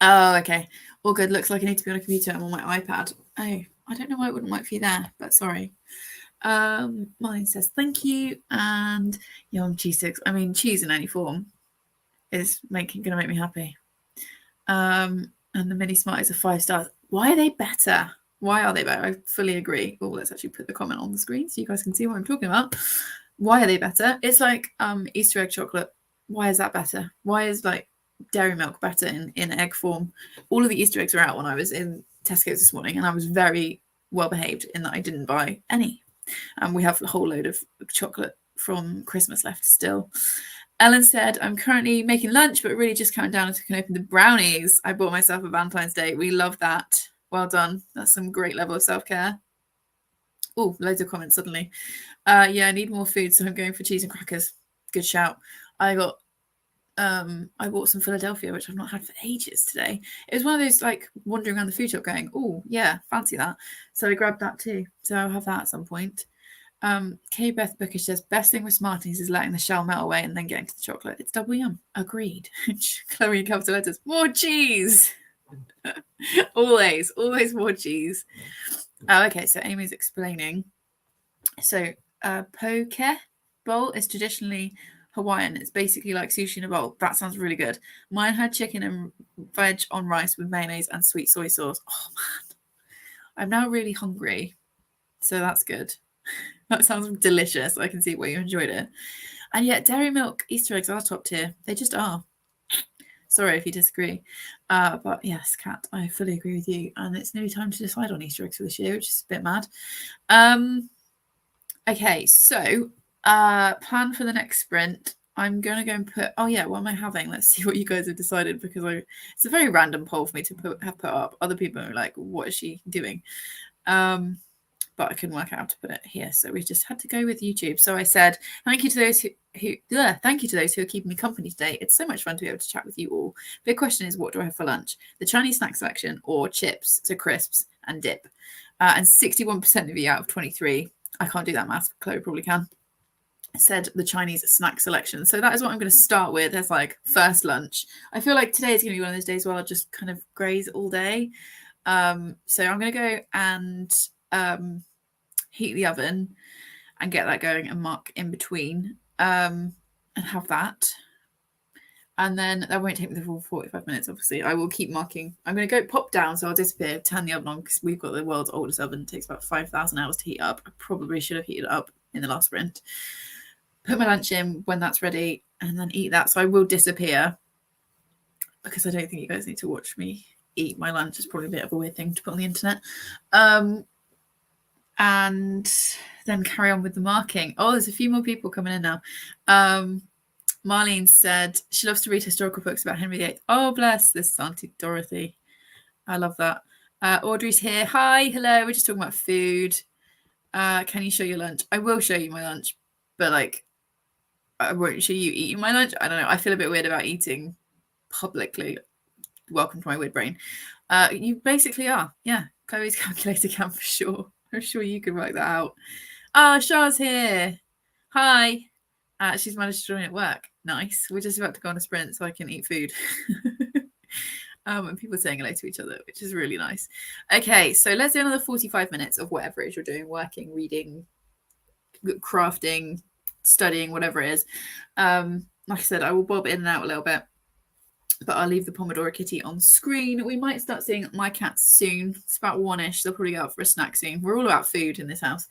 [SPEAKER 1] okay. All good. Looks like I need to be on a computer. I'm on my iPad. Oh, I don't know why it wouldn't work for you there, but sorry. Mine says thank you, and yum cheese sticks. I mean, cheese in any form is gonna make me happy. And the mini Smarties are 5 stars. Why are they better? Why are they better? I fully agree. Oh, let's actually put the comment on the screen so you guys can see what I'm talking about. Why are they better? It's like Easter egg chocolate. Why is that better? Why is like dairy milk better in egg form? All of the Easter eggs were out when I was in Tesco's this morning, and I was very well behaved in that I didn't buy any. And we have a whole load of chocolate from Christmas left still. Ellen said, I'm currently making lunch, but really just counting down until I can open the brownies. I bought myself a Valentine's Day. We love that. Well done. That's some great level of self-care. Oh, loads of comments suddenly. Yeah, I need more food, so I'm going for cheese and crackers. Good shout. I bought some Philadelphia, which I've not had for ages today. It was one of those like wandering around the food shop going, oh yeah, fancy that. So I grabbed that too. So I'll have that at some point. K Beth Bookish says, best thing with Smarties is letting the shell melt away and then getting to the chocolate. It's double yum. Agreed. Chloe in capital letters. More cheese. always more cheese. Okay, so Amy's explaining. So poke bowl is traditionally Hawaiian. It's basically like sushi in a bowl. That sounds really good. Mine had chicken and veg on rice with mayonnaise and sweet soy sauce. Oh man, I'm now really hungry. So that's good. That sounds delicious. I can see why you enjoyed it. And yet dairy milk Easter eggs are top tier. They just are. Sorry if you disagree. But yes, Kat, I fully agree with you. And it's nearly time to decide on Easter eggs for this year, which is a bit mad. Okay, so plan for the next sprint. I'm going to go and put, oh yeah, what am I having? Let's see what you guys have decided, because it's a very random poll for me to have put up. Other people are like, what is she doing? But I couldn't work out how to put it here. So we just had to go with YouTube. So I said, thank you to those who are keeping me company today. It's so much fun to be able to chat with you all. Big question is, what do I have for lunch? The Chinese snack selection or chips, so crisps and dip? And 61% of you out of 23, I can't do that math, Chloe probably can, said the Chinese snack selection. So that is what I'm going to start with as like first lunch. I feel like today is going to be one of those days where I'll just kind of graze all day. So I'm going to go and heat the oven and get that going and mark in between and have that. And then that won't take me the full 45 minutes, obviously. I will keep marking. I'm going to go pop down, so I'll disappear, turn the oven on, because we've got the world's oldest oven. It takes about 5,000 hours to heat up. I probably should have heated it up in the last sprint. Put my lunch in when that's ready and then eat that. So I will disappear because I don't think you guys need to watch me eat my lunch. It's probably a bit of a weird thing to put on the internet. And then carry on with the marking. Oh, there's a few more people coming in now. Marlene said she loves to read historical books about Henry VIII. Oh, bless. This is Auntie Dorothy. I love that. Audrey's here. Hi, hello. We're just talking about food. Can you show your lunch? I will show you my lunch, but like, I won't show you eating my lunch. I don't know. I feel a bit weird about eating publicly. Welcome to my weird brain. You basically are. Yeah. Chloe's calculator can for sure. I'm sure you can work that out. Oh, Shah's here. Hi. She's managed to join at work. Nice. We're just about to go on a sprint so I can eat food. And people saying hello to each other, which is really nice. Okay, so let's do another 45 minutes of whatever it is you're doing, working, reading, crafting, studying, whatever it is. Like I said, I will bob in and out a little bit, but I'll leave the Pomodoro Kitty on screen. We might start seeing my cats soon. It's about 1-ish. They'll probably go out for a snack soon. We're all about food in this house.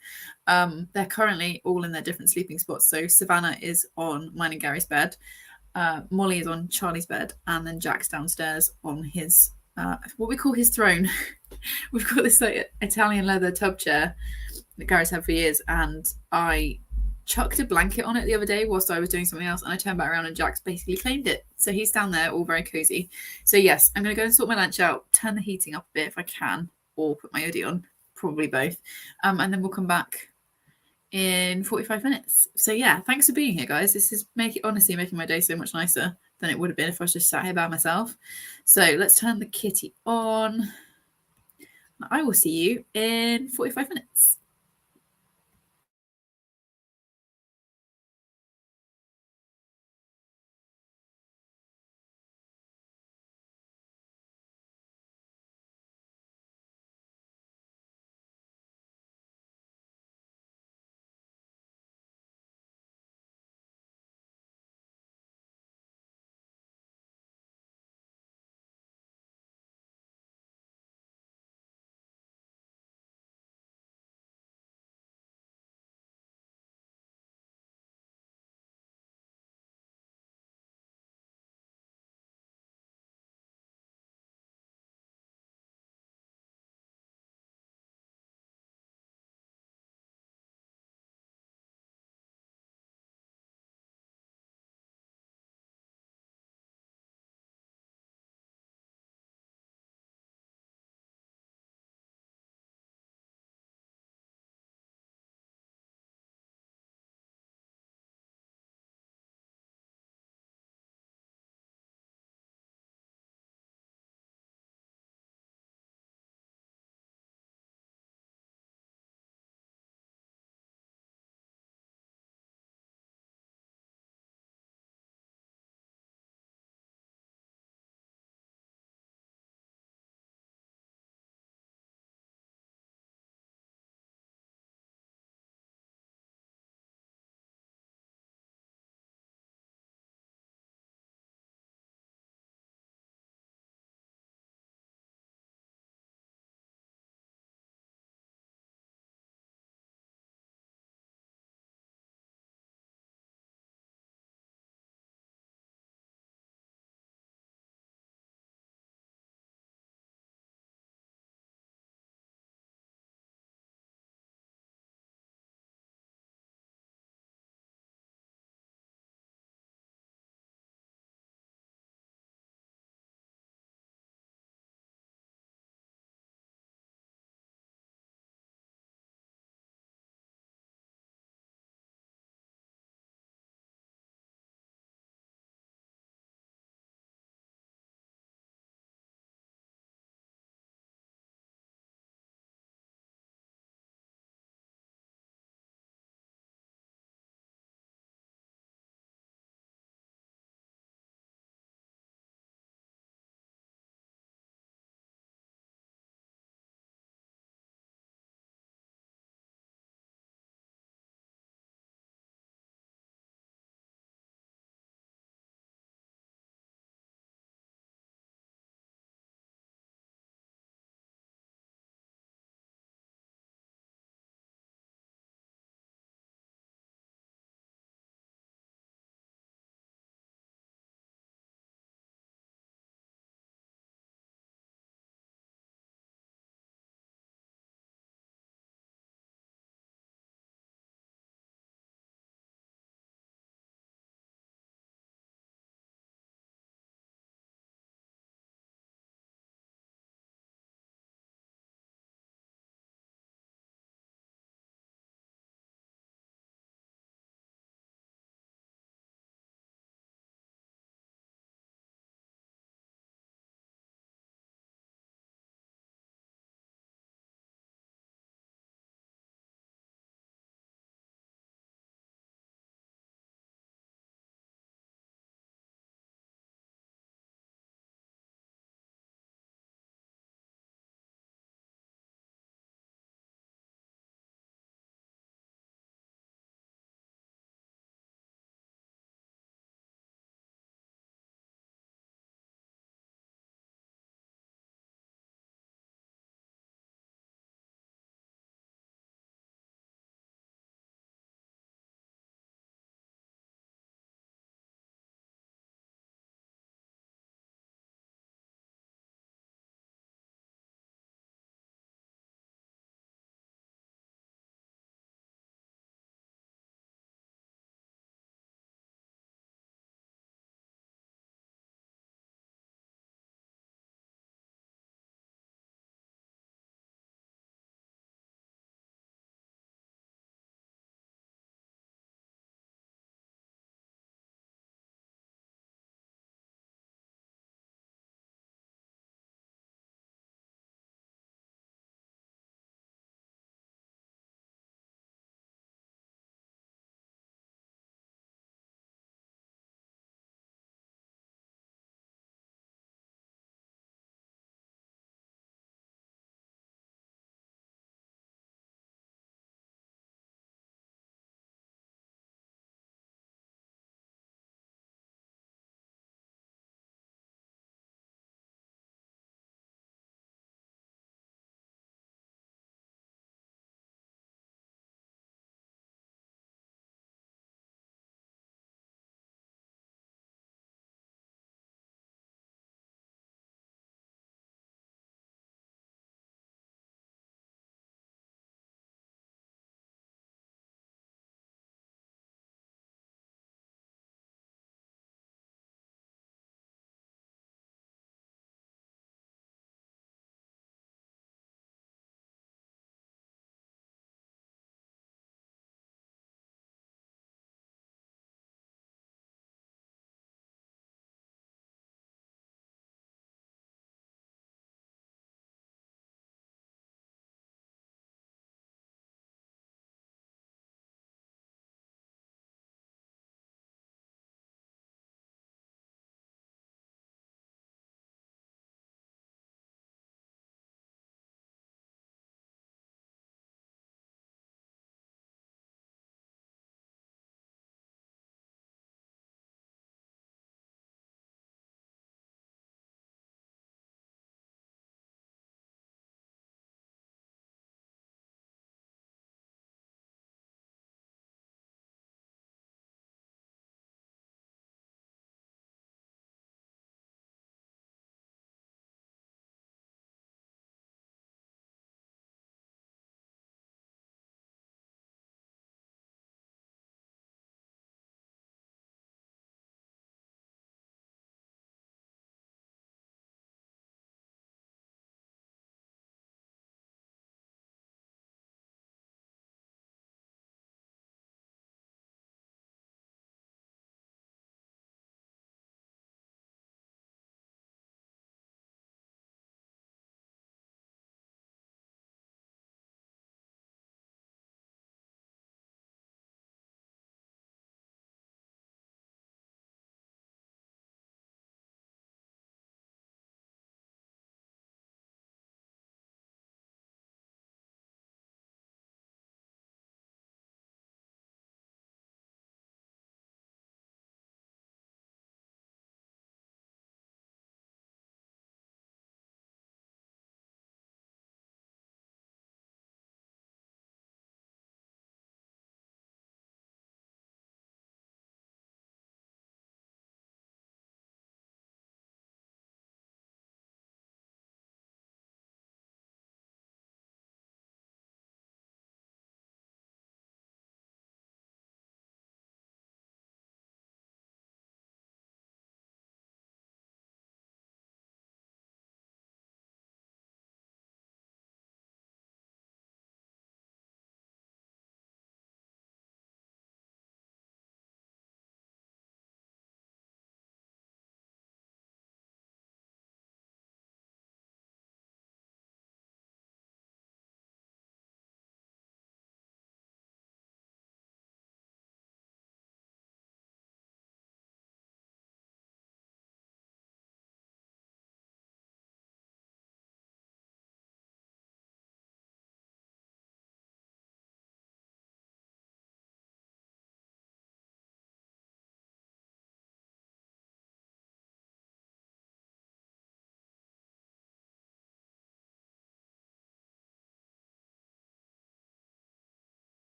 [SPEAKER 1] They're currently all in their different sleeping spots. So Savannah is on mine and Gary's bed. Molly is on Charlie's bed. And then Jack's downstairs on his what we call his throne. We've got this like Italian leather tub chair that Gary's had for years, and I chucked a blanket on it the other day whilst I was doing something else, and I turned back around and Jack's basically claimed it. So he's down there, all very cozy. So yes, I'm going to go and sort my lunch out, turn the heating up a bit if I can, or put my hoodie on, probably both, and then we'll come back in 45 minutes. So yeah, thanks for being here, guys. This is honestly making my day so much nicer than it would have been if I was just sat here by myself. So let's turn the kitty on. I will see you in 45 minutes.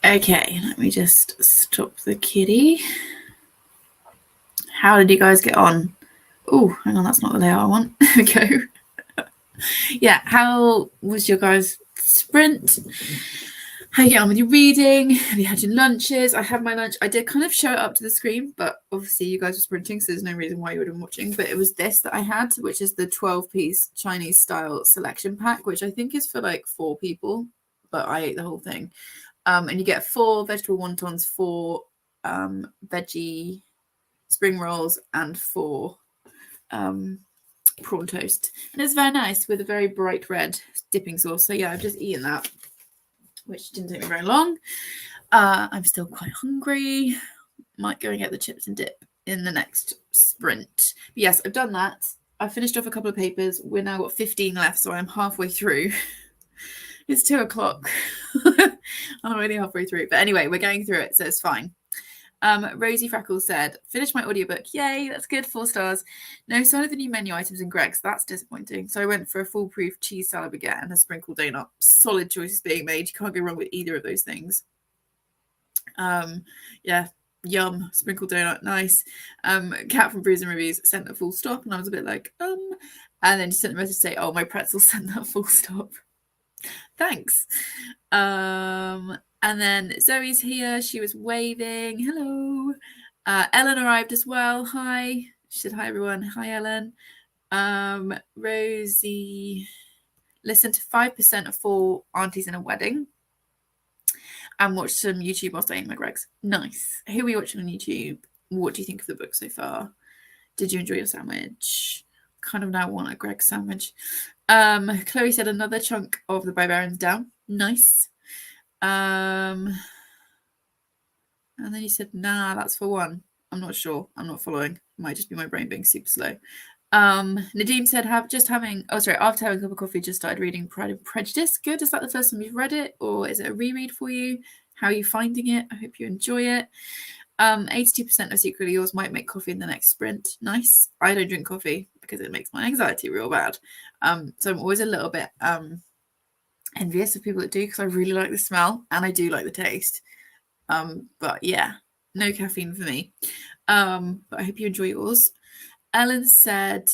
[SPEAKER 1] Okay, let me just stop the kitty. How did you guys get on? Oh, hang on, that's not the layout I want. There we go. Yeah, how was your guys' sprint? How you get on with your reading? Have you had your lunches? I had my lunch. I did kind of show it up to the screen, but obviously you guys were sprinting, so there's no reason why you would have been watching. But it was this that I had, which is the 12-piece Chinese style selection pack, which I think is for like 4 people, but I ate the whole thing. And you get 4 vegetable wontons, 4 veggie spring rolls, and 4 prawn toast. And it's very nice with a very bright red dipping sauce. So yeah, I've just eaten that, which didn't take me very long. I'm still quite hungry. Might go and get the chips and dip in the next sprint. But yes, I've done that. I finished off a couple of papers. We're now got 15 left, so I'm halfway through. It's 2 o'clock. I'm already halfway through. But anyway, we're going through it, so it's fine. Rosie Freckles said, finished my audiobook. Yay, that's good. 4 stars. No sign of the new menu items in Greg's. That's disappointing. So I went for a foolproof cheese salad baguette and a sprinkled donut. Solid choices being made. You can't go wrong with either of those things. Yeah, yum. Sprinkled donut, nice. Cat from Brews and Reviews sent a full stop, and I was a bit like, and then she sent a message to say, oh, my pretzel sent that full stop. Thanks. And then Zoe's here. She was waving. Hello. Ellen arrived as well. Hi. She said hi, everyone. Hi, Ellen. Rosie listened to 5% of 4 Aunties in a Wedding and watched some YouTube whilst I ate my Greg's. Nice. Who are we watching on YouTube? What do you think of the book so far? Did you enjoy your sandwich? Kind of now want a Greg's sandwich. Chloe said another chunk of the Barbarians down. Nice. And then you said, nah, that's for 1. I'm not sure. I'm not following. It might just be my brain being super slow. Nadeem said, after having a cup of coffee, just started reading Pride and Prejudice. Good. Is that the first time you've read it, or is it a reread for you? How are you finding it? I hope you enjoy it. 82% of Secretly Yours might make coffee in the next sprint. Nice. I don't drink coffee because it makes my anxiety real bad. So I'm always a little bit envious of people that do, because I really like the smell and I do like the taste. But yeah, no caffeine for me. But I hope you enjoy yours. Ellen said,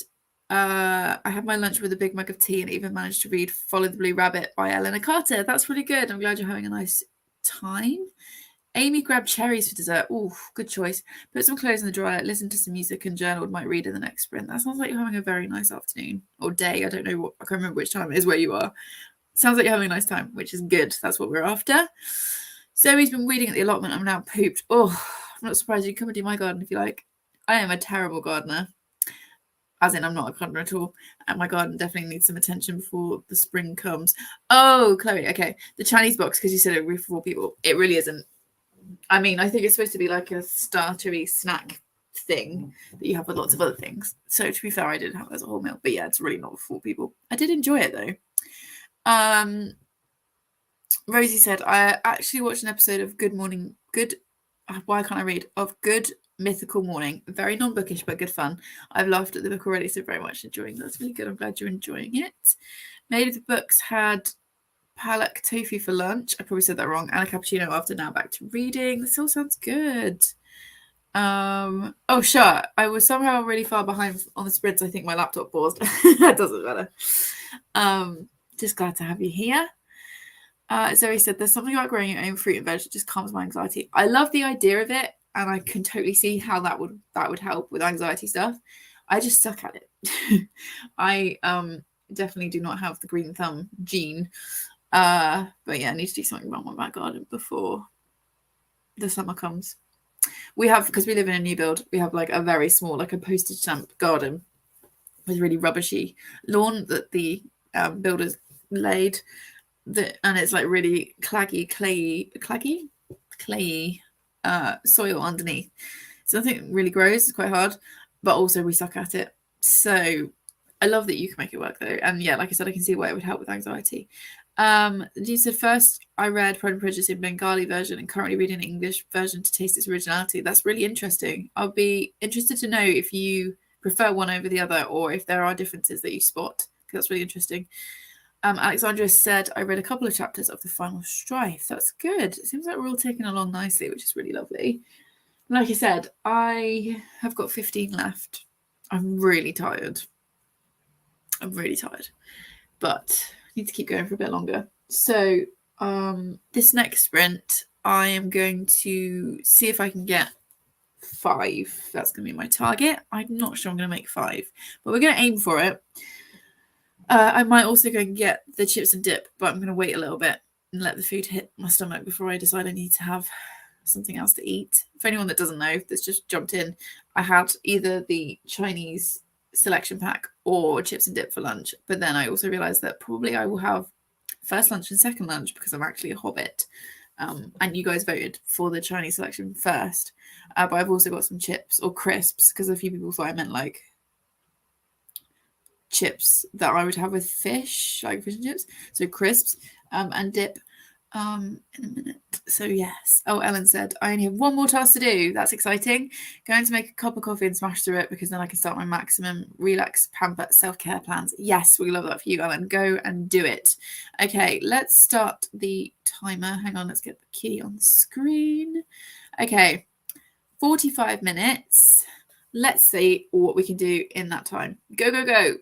[SPEAKER 1] I had my lunch with a big mug of tea and even managed to read Follow the Blue Rabbit by Eleanor Carter. That's really good. I'm glad you're having a nice time. Amy grabbed cherries for dessert. Ooh, good choice. Put some clothes in the dryer, listen to some music, and journaled. Might read in the next sprint. That sounds like you're having a very nice afternoon or day. I don't know I can't remember which time it is where you are. Sounds like you're having a nice time, which is good. That's what we're after. Zoe's been weeding at the allotment. I'm now pooped. Oh, I'm not surprised. You can come and do my garden if you like. I am a terrible gardener. As in, I'm not a gardener at all. And my garden definitely needs some attention before the spring comes. Oh, Chloe, okay. The Chinese box, because you said it would be for 4 people. It really isn't. I mean, I think it's supposed to be like a startery snack thing that you have with lots of other things. So to be fair, I did have it as a whole meal. But yeah, it's really not for 4 people. I did enjoy it, though. Rosie said, I actually watched an episode of Good Mythical Morning. Very non-bookish, but good fun. I've laughed at the book already, so very much enjoying it. That's really good. I'm glad you're enjoying it. Made of the Books had palak tofu for lunch. I probably said that wrong. And a cappuccino after. Now back to reading. This all sounds good. Oh, sure. I was somehow really far behind on the sprints. I think my laptop paused. That doesn't matter. Just glad to have you here. Zoe said, there's something about growing your own fruit and veg that just calms my anxiety. I love the idea of it, and I can totally see how that would help with anxiety stuff. I just suck at it. I definitely do not have the green thumb gene. But yeah, I need to do something about my back garden before the summer comes. Because we live in a new build, we have like a very small, like a postage stamp garden with really rubbishy lawn that the builders laid. And it's like really clayey soil underneath. So nothing really grows. It's quite hard, but also we suck at it. So I love that you can make it work, though. And yeah, like I said, I can see why it would help with anxiety. You said, first I read Pride and Prejudice in Bengali version and currently reading an English version to taste its originality. That's really interesting. I'll be interested to know if you prefer one over the other, or if there are differences that you spot. That's really interesting. Alexandra said, I read a couple of chapters of The Final Strife. That's good. It seems like we're all taking along nicely, which is really lovely. Like I said, I have got 15 left. I'm really tired. But I need to keep going for a bit longer. So this next sprint, I am going to see if I can get 5. That's going to be my target. I'm not sure I'm going to make 5, but we're going to aim for it. I might also go and get the chips and dip, but I'm going to wait a little bit and let the food hit my stomach before I decide I need to have something else to eat. For anyone that doesn't know, that's just jumped in, I had either the Chinese selection pack or chips and dip for lunch, but then I also realized that probably I will have first lunch and second lunch because I'm actually a hobbit. And you guys voted for the Chinese selection first, but I've also got some chips or crisps because a few people thought I meant like chips that I would have with fish, like fish and chips. So crisps and dip in a minute. So yes. Oh, Ellen said, I only have one more task to do. That's exciting. Going to make a cup of coffee and smash through it because then I can start my maximum relax, pamper, self-care plans. Yes, we love that for you, Ellen. Go and do it. Okay, let's start the timer. Hang on, let's get the key on the screen. Okay, 45 minutes. Let's see what we can do in that time. Go, go, go.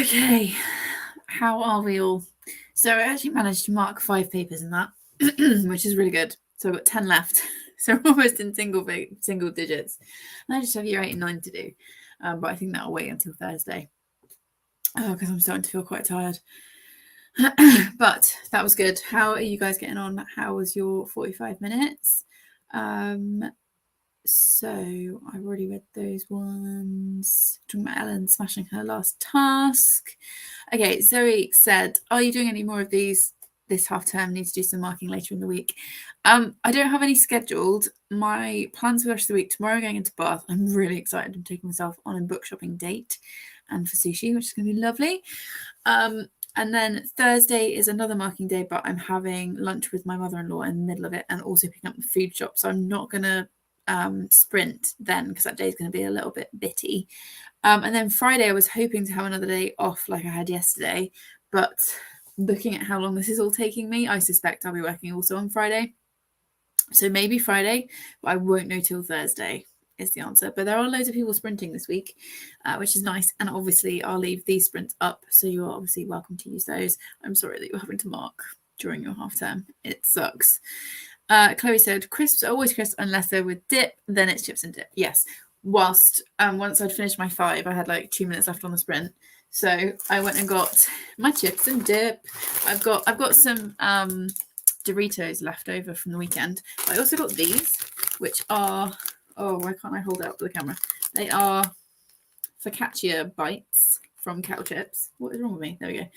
[SPEAKER 1] Okay, how are we all? So I actually managed to mark 5 papers in that, which is really good. So I've got 10 left. So almost in single digits. And I just have year 8 and 9 to do. But I think that'll wait until Thursday. Because I'm starting to feel quite tired. But that was good. How are you guys getting on? How was your 45 minutes? So I've already read those ones. Talking about Ellen smashing her last task. Okay, Zoe said, are you doing any more of these this half term? Need to do some marking later in the week. I don't have any scheduled. My plans for the rest of the week, tomorrow I'm going into Bath. I'm really excited. I'm taking myself on a book shopping date and for sushi, which is going to be lovely. And then Thursday is another marking day, but I'm having lunch with my mother-in-law in the middle of it and also picking up the food shop. So I'm not going to sprint then because that day is going to be a little bit bitty. And then Friday, I was hoping to have another day off like I had yesterday. But looking at how long this is all taking me, I suspect I'll be working also on Friday. So maybe Friday, but I won't know till Thursday is the answer. But there are loads of people sprinting this week, which is nice. And obviously I'll leave these sprints up, so you're obviously welcome to use those. I'm sorry that you're having to mark during your half term. It sucks. Chloe said crisps are always crisp unless they're with dip, then it's chips and dip. Yes. Whilst once I'd finished my 5, I had like 2 minutes left on the sprint. So I went and got my chips and dip. I've got some Doritos left over from the weekend. I also got these, which are, oh, why can't I hold it up to the camera? They are focaccia bites from Kettle Chips. What is wrong with me? There we go.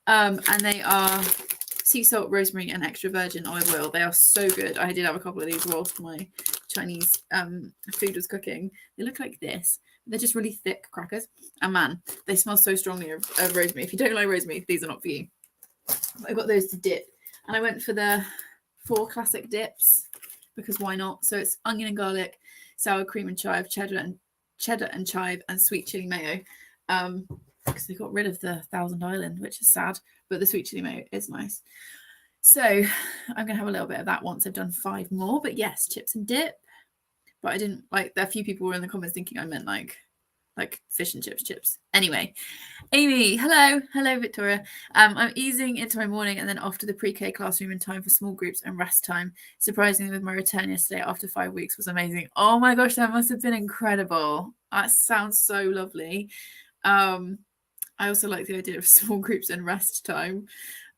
[SPEAKER 1] And they are sea salt, rosemary, and extra virgin olive oil. They are so good. I did have a couple of these whilst my Chinese food was cooking. They look like this. They're just really thick crackers. And man, they smell so strongly of rosemary. If you don't like rosemary, these are not for you. I got those to dip. And I went for the 4 classic dips because why not? So it's onion and garlic, sour cream and chive, cheddar and chive, and sweet chili mayo. Because they got rid of the Thousand Island, which is sad, but the sweet chili mayo is nice. So I'm going to have a little bit of that once I've done 5 more. But yes, chips and dip. But I didn't like, a few people were in the comments thinking I meant like fish and chips. Anyway, Amy, hello Victoria. I'm easing into my morning and then off to the pre-K classroom in time for small groups and rest time. Surprisingly, with my return yesterday after 5 weeks was amazing. Oh my gosh, that must have been incredible. That sounds so lovely. I also like the idea of small groups and rest time.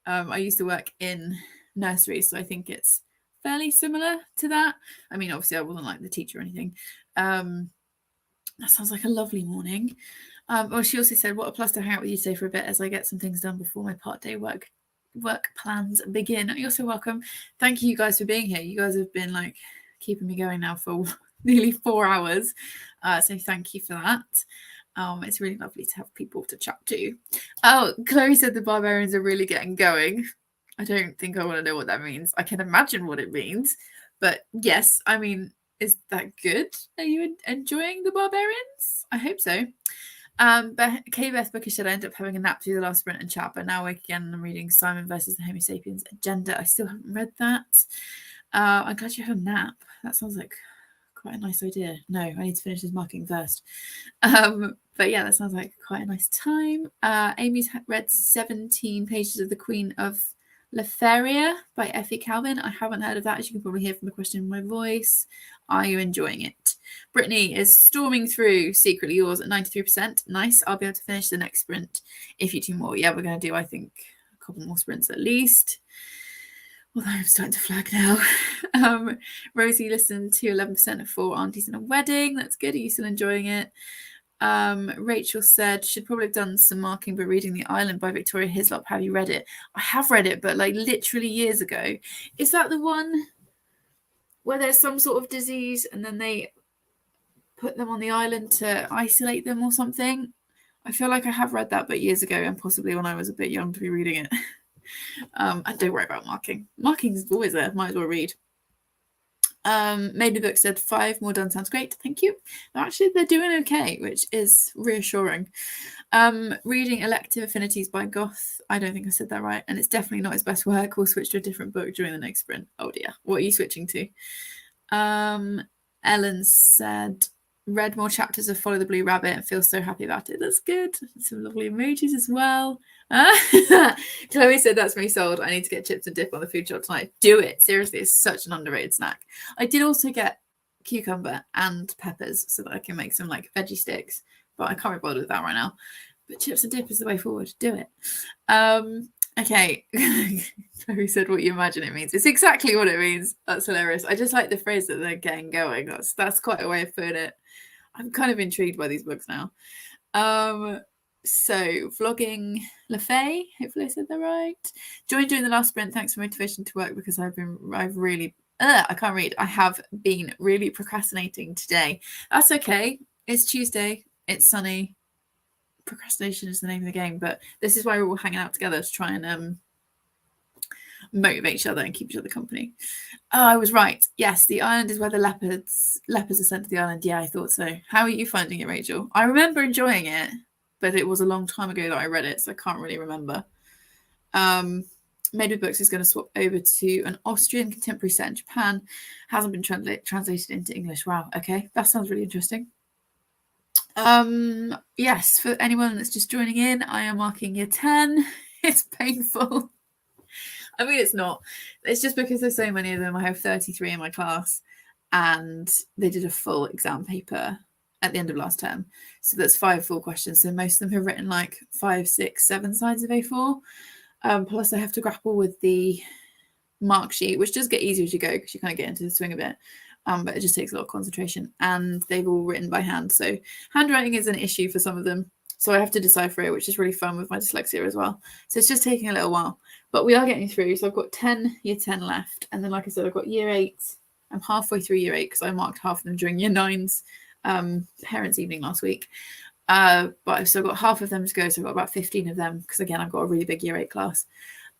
[SPEAKER 1] I used to work in nursery, so I think it's fairly similar to that. I mean, obviously I wasn't like the teacher or anything. That sounds like a lovely morning. Well, she also said, what a plus to hang out with you today for a bit as I get some things done before my part-day work plans begin. You're so welcome. Thank you guys for being here. You guys have been like keeping me going now for nearly 4 hours. So thank you for that. It's really lovely to have people to chat to. Oh, Chloe said the barbarians are really getting going. I don't think I want to know what that means. I can imagine what it means. But yes, I mean, is that good? Are you enjoying the barbarians? I hope so. But K-Beth Bookish said I ended up having a nap through the last sprint and chat, but now awake again and I'm reading Simon versus the Homo sapiens agenda. I still haven't read that. I'm glad you had a nap. That sounds like quite a nice idea. No, I need to finish this marking first. But yeah, that sounds like quite a nice time. Amy's read 17 pages of The Queen of Letheria by Effie Calvin. I haven't heard of that, as you can probably hear from the question in my voice. Are you enjoying it? Brittany is storming through Secretly Yours at 93%. Nice. I'll be able to finish the next sprint if you do more. Yeah, we're going to do, I think, a couple more sprints at least. Although I'm starting to flag now. Rosie listened to 11% of 4 Aunties in a Wedding. That's good. Are you still enjoying it? Rachel said, should probably have done some marking by reading The Island by Victoria Hislop. Have you read it? I have read it, but like literally years ago. Is that the one where there's some sort of disease and then they put them on the island to isolate them or something? I feel like I have read that, but years ago, and possibly when I was a bit young to be reading it. And don't worry about marking. Marking is always there. Might as well read. Maybe the book said 5 more done. Sounds great. Thank you. Actually, they're doing okay, which is reassuring. Reading Elective Affinities by Goth. I don't think I said that right. And it's definitely not his best work. We'll switch to a different book during the next sprint. Oh dear. What are you switching to? Ellen said read more chapters of Follow the Blue Rabbit and feel so happy about it. That's good. Some lovely emojis as well. Chloe said, that's me sold. I need to get chips and dip on the food shop tonight. Do it. Seriously, it's such an underrated snack. I did also get cucumber and peppers so that I can make some like veggie sticks, but I can't be bothered with that right now. But chips and dip is the way forward. Do it. Okay. Chloe said what you imagine it means. It's exactly what it means. That's hilarious. I just like the phrase that they're getting going. That's quite a way of putting it. I'm kind of intrigued by these books now. So vlogging LaFay, hopefully I said that right. Joined during the last sprint. Thanks for motivation to work, because I can't read. I have been really procrastinating today. That's okay. It's Tuesday. It's sunny. Procrastination is the name of the game, but this is why we're all hanging out together to try and motivate each other and keep each other company. Oh, I was right. Yes, the island is where the leopards are sent to the island. Yeah, I thought so. How are you finding it, Rachel? I remember enjoying it, but it was a long time ago that I read it, so I can't really remember. Made with Books is going to swap over to an Austrian contemporary set in Japan. Hasn't been translated into English. Wow. Okay, that sounds really interesting. Yes, for anyone that's just joining in, I am marking year 10. It's painful. I mean, it's not. It's just because there's so many of them. I have 33 in my class, and they did a full exam paper at the end of last term. So that's 5 full questions. So most of them have written like 5, 6, 7 sides of A4. Plus I have to grapple with the mark sheet, which does get easier as you go because you kind of get into the swing of it. But it just takes a lot of concentration, and they've all written by hand. So handwriting is an issue for some of them. So I have to decipher it, which is really fun with my dyslexia as well. So it's just taking a little while, but we are getting through. So I've got year 10 left. And then, like I said, I've got year 8. I'm halfway through year 8 because I marked half of them during year 9's parents' evening last week. But I've still got half of them to go. So I've got about 15 of them because, again, I've got a really big year 8 class.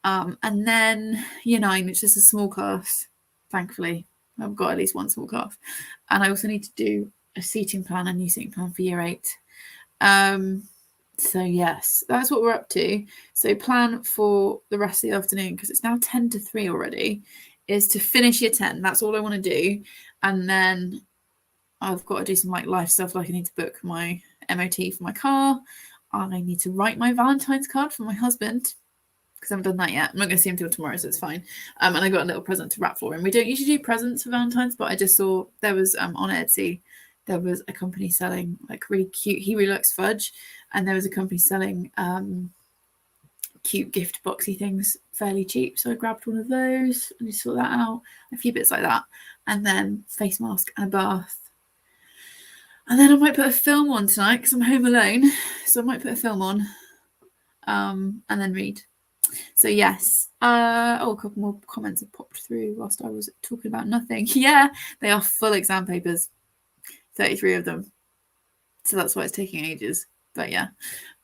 [SPEAKER 1] And then year 9, which is a small class, thankfully. I've got at least one small class. And I also need to do a seating plan, a new seating plan for year 8. So yes, that's what we're up to. So plan for the rest of the afternoon, because it's now 10 to 3 already, is to finish year 10. That's all I want to do. And then I've got to do some like life stuff, like I need to book my MOT for my car. I need to write my Valentine's card for my husband, because I haven't done that yet. I'm not going to see him till tomorrow, so it's fine. And I got a little present to wrap for him. We don't usually do presents for Valentine's, but I just saw there was on Etsy, there was a company selling like really cute, he really likes fudge, and there was a company selling cute gift boxy things fairly cheap. So I grabbed one of those and just sort that out, a few bits like that, and then face mask and a bath. And then I might put a film on tonight because I'm home alone. So I might put a film on and then read. So yes. A couple more comments have popped through whilst I was talking about nothing. Yeah, they are full exam papers. 33 of them. So that's why it's taking ages. But yeah.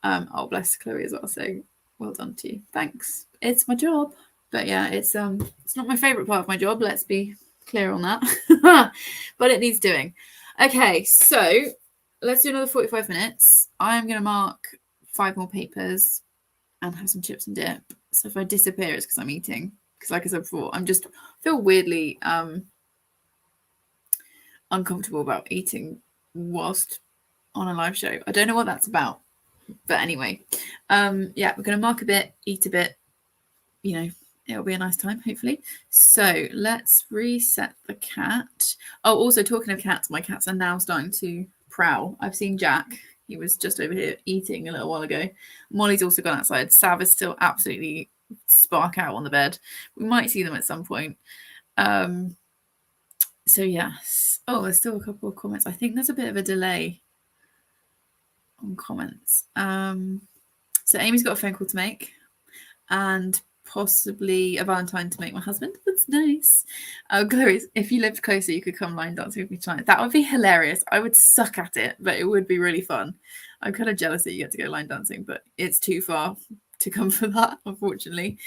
[SPEAKER 1] Oh, bless Chloe as well. So well done to you. Thanks. It's my job. But yeah, it's not my favourite part of my job. Let's be clear on that. But it needs doing. Okay, so let's do another 45 minutes. I'm going to mark 5 more papers and have some chips and dip. So if I disappear, it's because I'm eating. Because like I said before, I feel weirdly uncomfortable about eating whilst on a live show. I don't know what that's about. But anyway, yeah, we're going to mark a bit, eat a bit. You know, it'll be a nice time, hopefully. So let's reset the cat. Oh, also talking of cats, my cats are now starting to prowl. I've seen Jack. He was just over here eating a little while ago. Molly's also gone outside. Sav is still absolutely spark out on the bed. We might see them at some point. So yes. Oh, there's still a couple of comments. I think there's a bit of a delay on comments. So Amy's got a phone call to make, and possibly a Valentine to make my husband. That's nice. Chloe, if you lived closer, you could come line dancing with me tonight. That would be hilarious. I would suck at it, but it would be really fun. I'm kind of jealous that you get to go line dancing, but it's too far to come for that, unfortunately.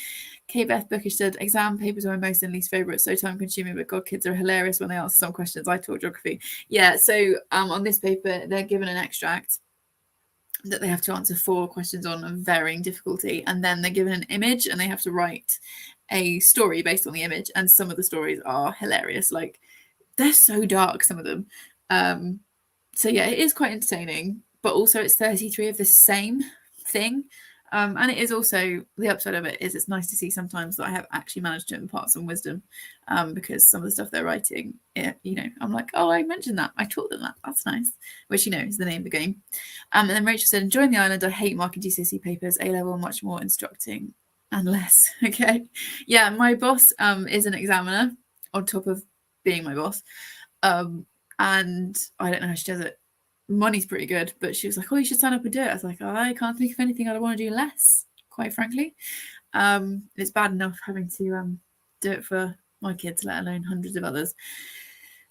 [SPEAKER 1] Beth Bookish said, exam papers are my most and least favourite, so time consuming, but God, kids are hilarious when they answer some questions. I taught geography. Yeah, so on this paper, they're given an extract that they have to answer 4 questions on of varying difficulty, and then they're given an image and they have to write a story based on the image, and some of the stories are hilarious. Like, they're so dark, some of them. So yeah, it is quite entertaining, but also it's 33 of the same thing. And it is also, the upside of it is it's nice to see sometimes that I have actually managed to impart some wisdom, because some of the stuff they're writing, I'm like, oh, I mentioned that. I taught them that. That's nice. Which, is the name of the game. And then Rachel said, enjoying the island. I hate marking GCSE papers. A-level, much more instructing and less. Okay. Yeah, my boss is an examiner on top of being my boss. And I don't know how she does it. Money's pretty good, but she was like, oh, you should sign up and do it. I was like, I can't think of anything I'd want to do less, quite frankly. It's bad enough having to do it for my kids, let alone hundreds of others.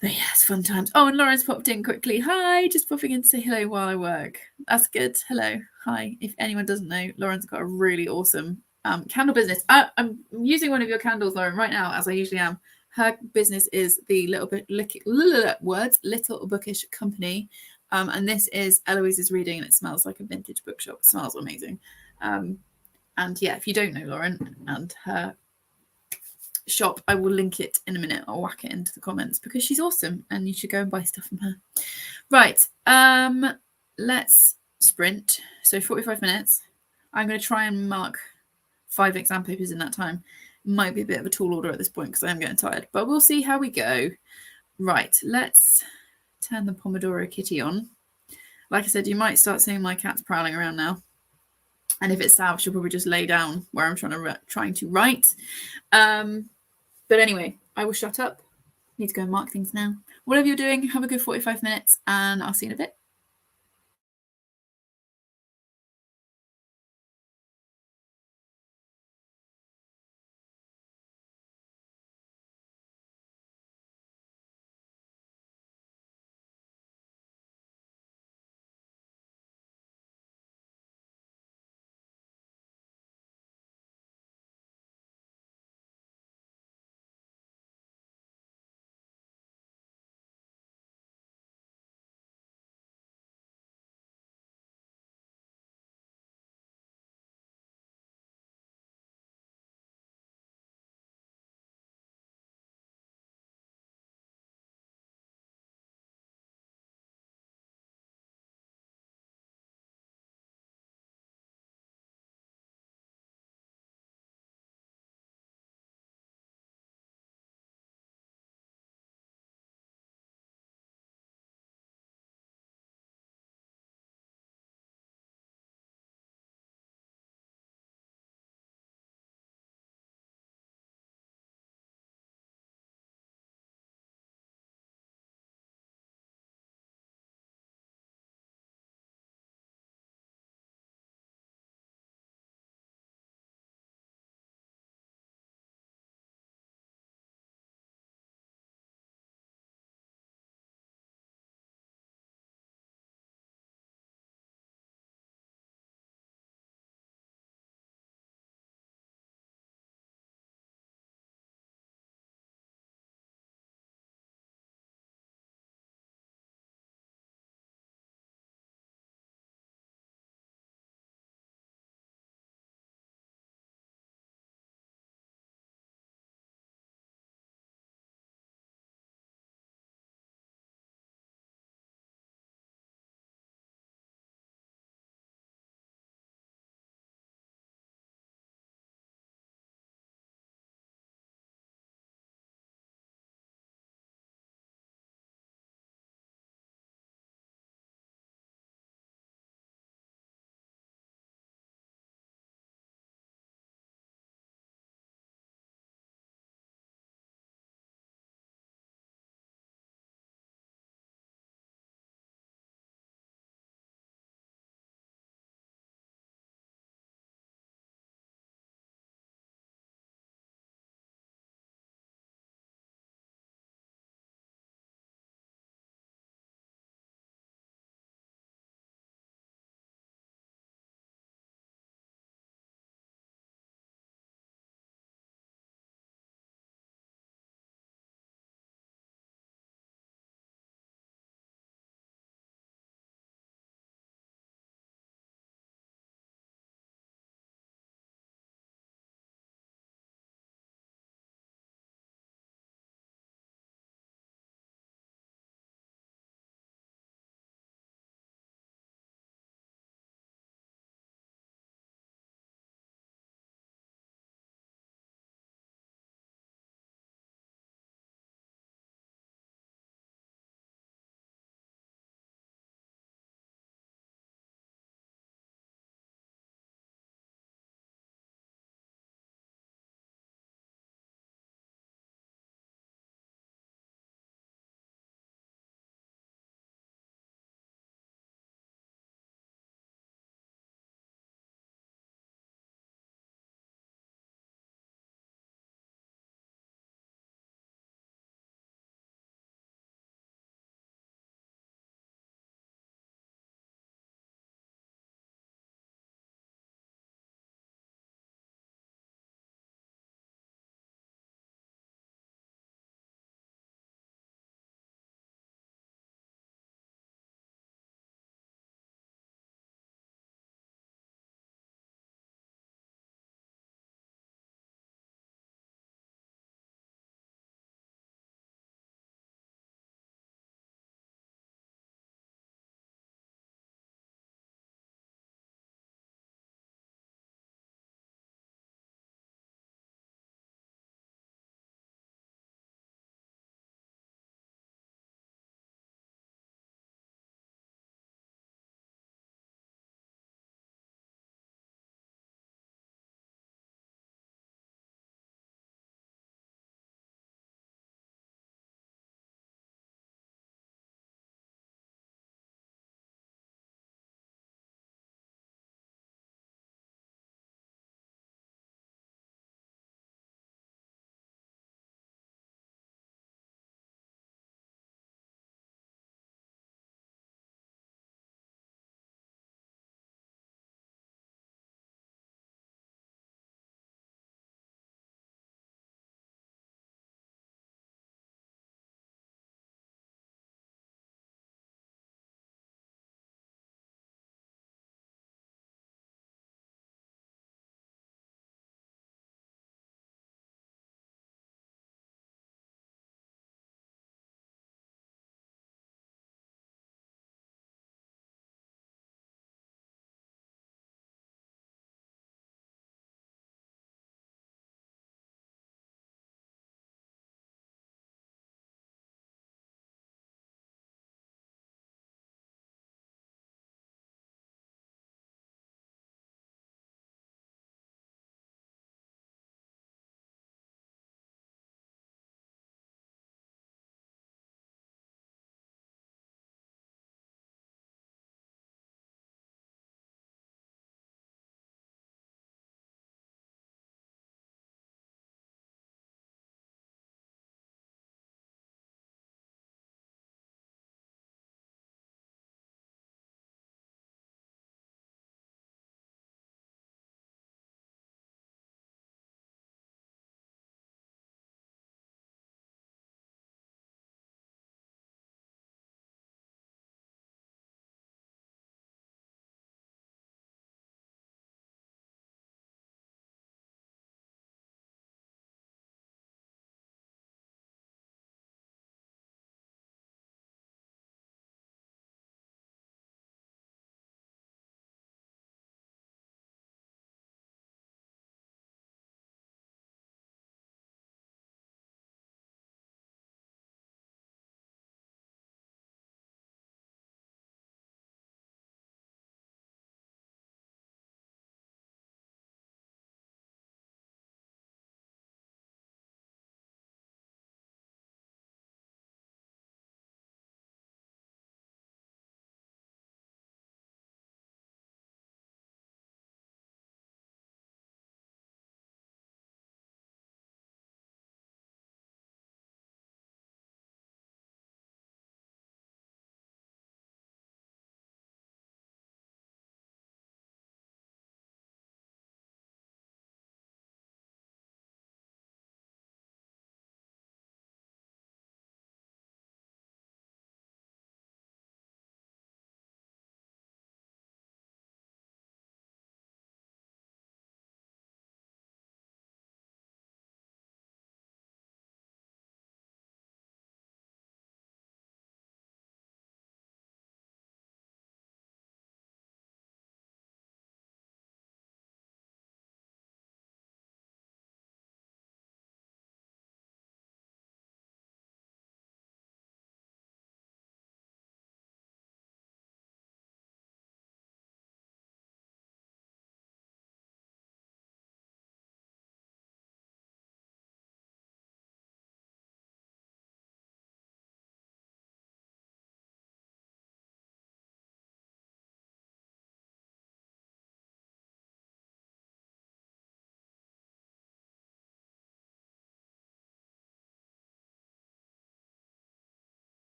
[SPEAKER 1] But yeah, it's fun times. Oh, and Lauren's popped in quickly. Hi, just popping in to say hello while I work. That's good. Hello. Hi. If anyone doesn't know, Lauren's got a really awesome candle business. I'm using one of your candles, Lauren, right now, as I usually am. Her business is the Little Bookish Company. And this is Eloise's reading, and it smells like a vintage bookshop. It smells amazing. And yeah, if you don't know Lauren and her shop, I will link it in a minute. I'll whack it into the comments because she's awesome and you should go and buy stuff from her. Right. Let's sprint. So 45 minutes. I'm going to try and mark 5 exam papers in that time. Might be a bit of a tall order at this point because I am getting tired, but we'll see how we go. Right, let's turn the Pomodoro Kitty on. Like I said, you might start seeing my cats prowling around now. And if it's Sav, she'll probably just lay down where I'm trying to write. But anyway, I will shut up. Need to go and mark things now. Whatever you're doing, have a good 45 minutes, and I'll see you in a bit.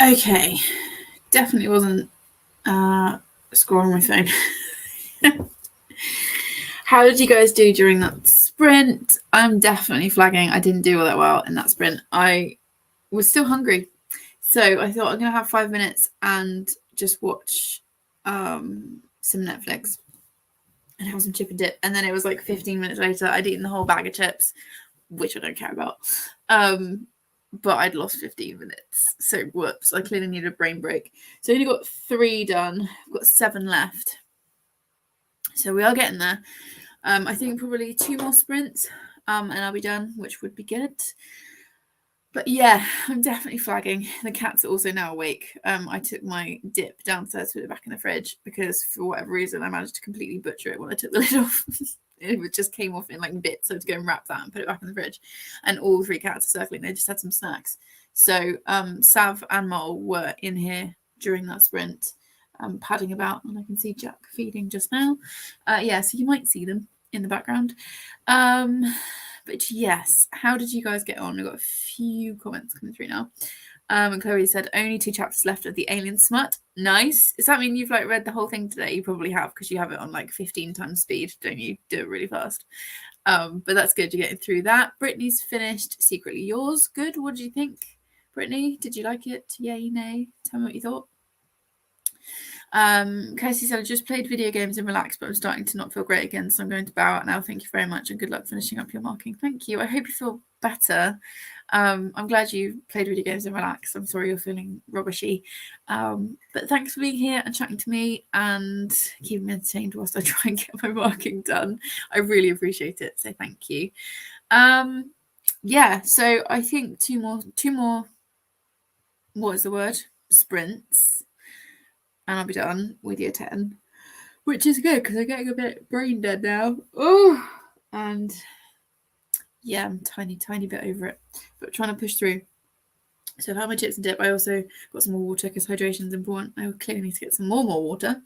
[SPEAKER 1] Okay, definitely wasn't scrolling on my phone. How did you guys do during that sprint? I'm definitely flagging. I didn't do all that well in that sprint. I was still hungry. So I thought I'm going to have 5 minutes and just watch some Netflix and have some chip and dip. And then it was like 15 minutes later, I'd eaten the whole bag of chips, which I don't care about. But I'd lost 15 minutes. So whoops, I clearly needed a brain break. So I only got 3 done. I've got 7 left. So we are getting there. I think probably 2 more sprints and I'll be done, which would be good. But yeah, I'm definitely flagging. The cats are also now awake. I took my dip downstairs, put it back in the fridge because for whatever reason I managed to completely butcher it when I took the lid off. It just came off in like bits, so I had to go and wrap that and put it back in the fridge. And all 3 cats are circling. They just had some snacks. So Sav and Mole were in here during that sprint, padding about, and I can see Jack feeding just now. Yeah, so you might see them in the background. But yes, how did you guys get on? We've got a few comments coming through now. And Chloe said, only 2 chapters left of the Alien Smut. Nice. Does that mean you've like read the whole thing today? You probably have because you have it on like 15 times speed, don't you? Do it really fast. But that's good. You're getting through that. Brittany's finished Secretly Yours. Good. What did you think, Brittany? Did you like it? Yay, nay? Tell me what you thought. Kirsty said, I just played video games and relaxed, but I'm starting to not feel great again, so I'm going to bow out now. Thank you very much and good luck finishing up your marking. Thank you. I hope you feel better. I'm glad you played video games and relaxed. I'm sorry you're feeling rubbishy. But thanks for being here and chatting to me and keeping me entertained whilst I try and get my marking done. I really appreciate it, so thank you. Yeah, so I think two more, what is the word? Sprints. And I'll be done with year 10, which is good because I'm getting a bit brain dead now. Oh, and yeah, I'm tiny bit over it, but trying to push through. So I've had my chips and dip. I also got some more water because hydration is important. I clearly need to get some more water.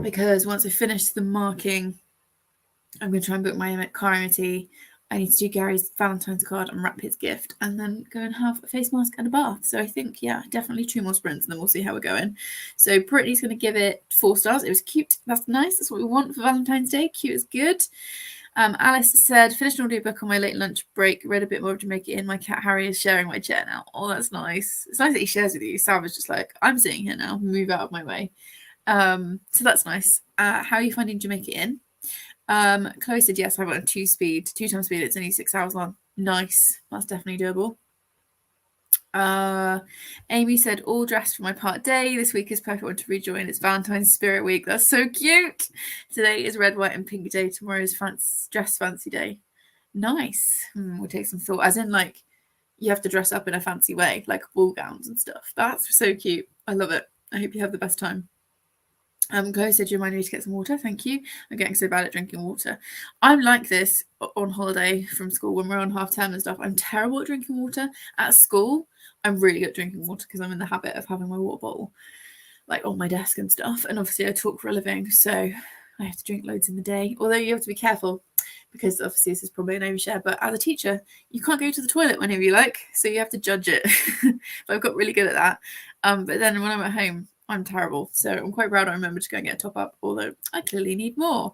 [SPEAKER 1] Because once I finish the marking, I'm going to try and book my car MOT. I need to do Gary's Valentine's card and wrap his gift and then go and have a face mask and a bath. So I think, yeah, definitely 2 more sprints and then we'll see how we're going. So Brittany's going to give it 4 stars. It was cute. That's nice. That's what we want for Valentine's Day. Cute is good. Alice said, finished an audiobook on my late lunch break, read a bit more to make it in. My cat Harry is sharing my chair now. Oh, that's nice. It's nice that he shares with you. Sav is just like, I'm sitting here now. Move out of my way. So that's nice. How are you finding Jamaica in? Chloe said, yes, I went on 2 times speed. It's only 6 hours long. Nice. That's definitely doable. Amy said, all dressed for my part day. This week is perfect one to rejoin. It's Valentine's Spirit Week. That's so cute. Today is red, white, and pink day. Tomorrow is dress fancy day. Nice. We'll take some thought. As in, like, you have to dress up in a fancy way, like ball gowns and stuff. That's so cute. I love it. I hope you have the best time. Chloe said, you remind me to get some water. Thank you. I'm getting so bad at drinking water. I'm like this on holiday from school when we're on half term and stuff. I'm terrible at drinking water. At school, I'm really good at drinking water because I'm in the habit of having my water bottle like on my desk and stuff. And obviously I talk for a living, so I have to drink loads in the day. Although you have to be careful because obviously this is probably an overshare. But as a teacher, you can't go to the toilet whenever you like, so you have to judge it. But I've got really good at that. But then when I'm at home, I'm terrible. So I'm quite proud I remember to go and get a top up, although I clearly need more.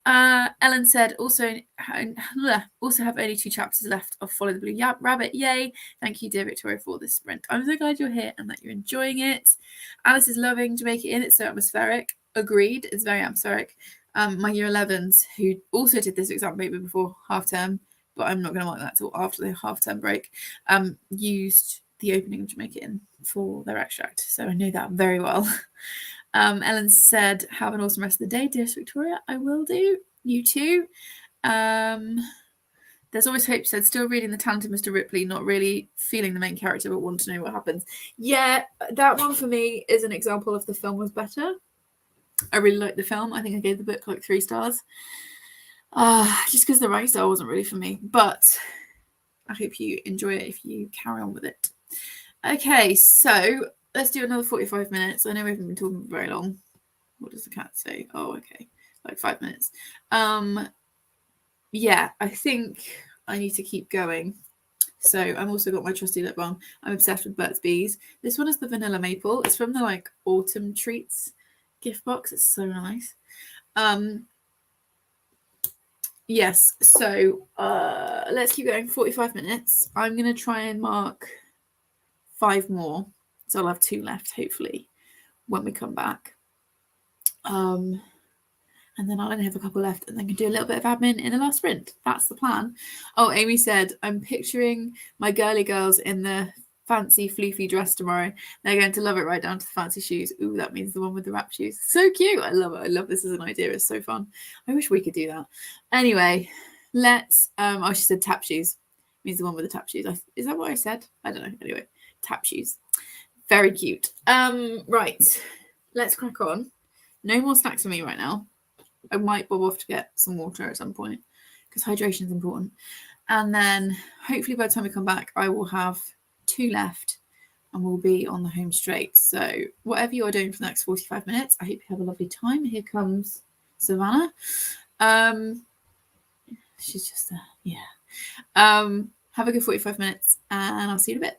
[SPEAKER 1] Ellen said, also have only 2 chapters left of Follow the Blue Rabbit. Yay. Thank you, dear Victoria, for this sprint. I'm so glad you're here and that you're enjoying it. Alice is loving Jamaica in. It's so atmospheric. Agreed. It's very atmospheric. My year 11s, who also did this exam paper before half term, but I'm not going to mark that till after the half term break, used the opening of Jamaica in for their extract. So I know that very well. Ellen said, have an awesome rest of the day, dearest Victoria. I will do. You too. There's always hope said, still reading The Talented Mr. Ripley, not really feeling the main character, but want to know what happens. Yeah, that one for me is an example of the film was better. I really liked the film. I think I gave the book like 3 stars. Just because the writing style wasn't really for me. But I hope you enjoy it if you carry on with it. Okay, so let's do another 45 minutes. I know we haven't been talking for very long. What does the cat say? Oh, okay. Like 5 minutes. Yeah, I think I need to keep going. So I've also got my trusty lip balm. I'm obsessed with Burt's Bees. This one is the vanilla maple. It's from the like autumn treats gift box. It's so nice. Yes, so let's keep going. 45 minutes. I'm gonna try and mark 5 more. So I'll have 2 left, hopefully, when we come back. And then I'll only have a couple left, and then can do a little bit of admin in the last sprint. That's the plan. Oh, Amy said, I'm picturing my girly girls in the fancy floofy dress tomorrow. They're going to love it right down to the fancy shoes. Ooh, that means the one with the wrap shoes. So cute. I love it. I love this as an idea. It's so fun. I wish we could do that. Anyway, let's oh, she said tap shoes. Means the one with the tap shoes. Is that what I said? I don't know. Anyway, tap shoes. Very cute. Right. Let's crack on. No more snacks for me right now. I might bob off to get some water at some point because hydration is important. And then hopefully by the time we come back, I will have 2 left and we'll be on the home straight. So whatever you are doing for the next 45 minutes, I hope you have a lovely time. Here comes Savannah. She's just there. Yeah. Have a good 45 minutes and I'll see you in a bit.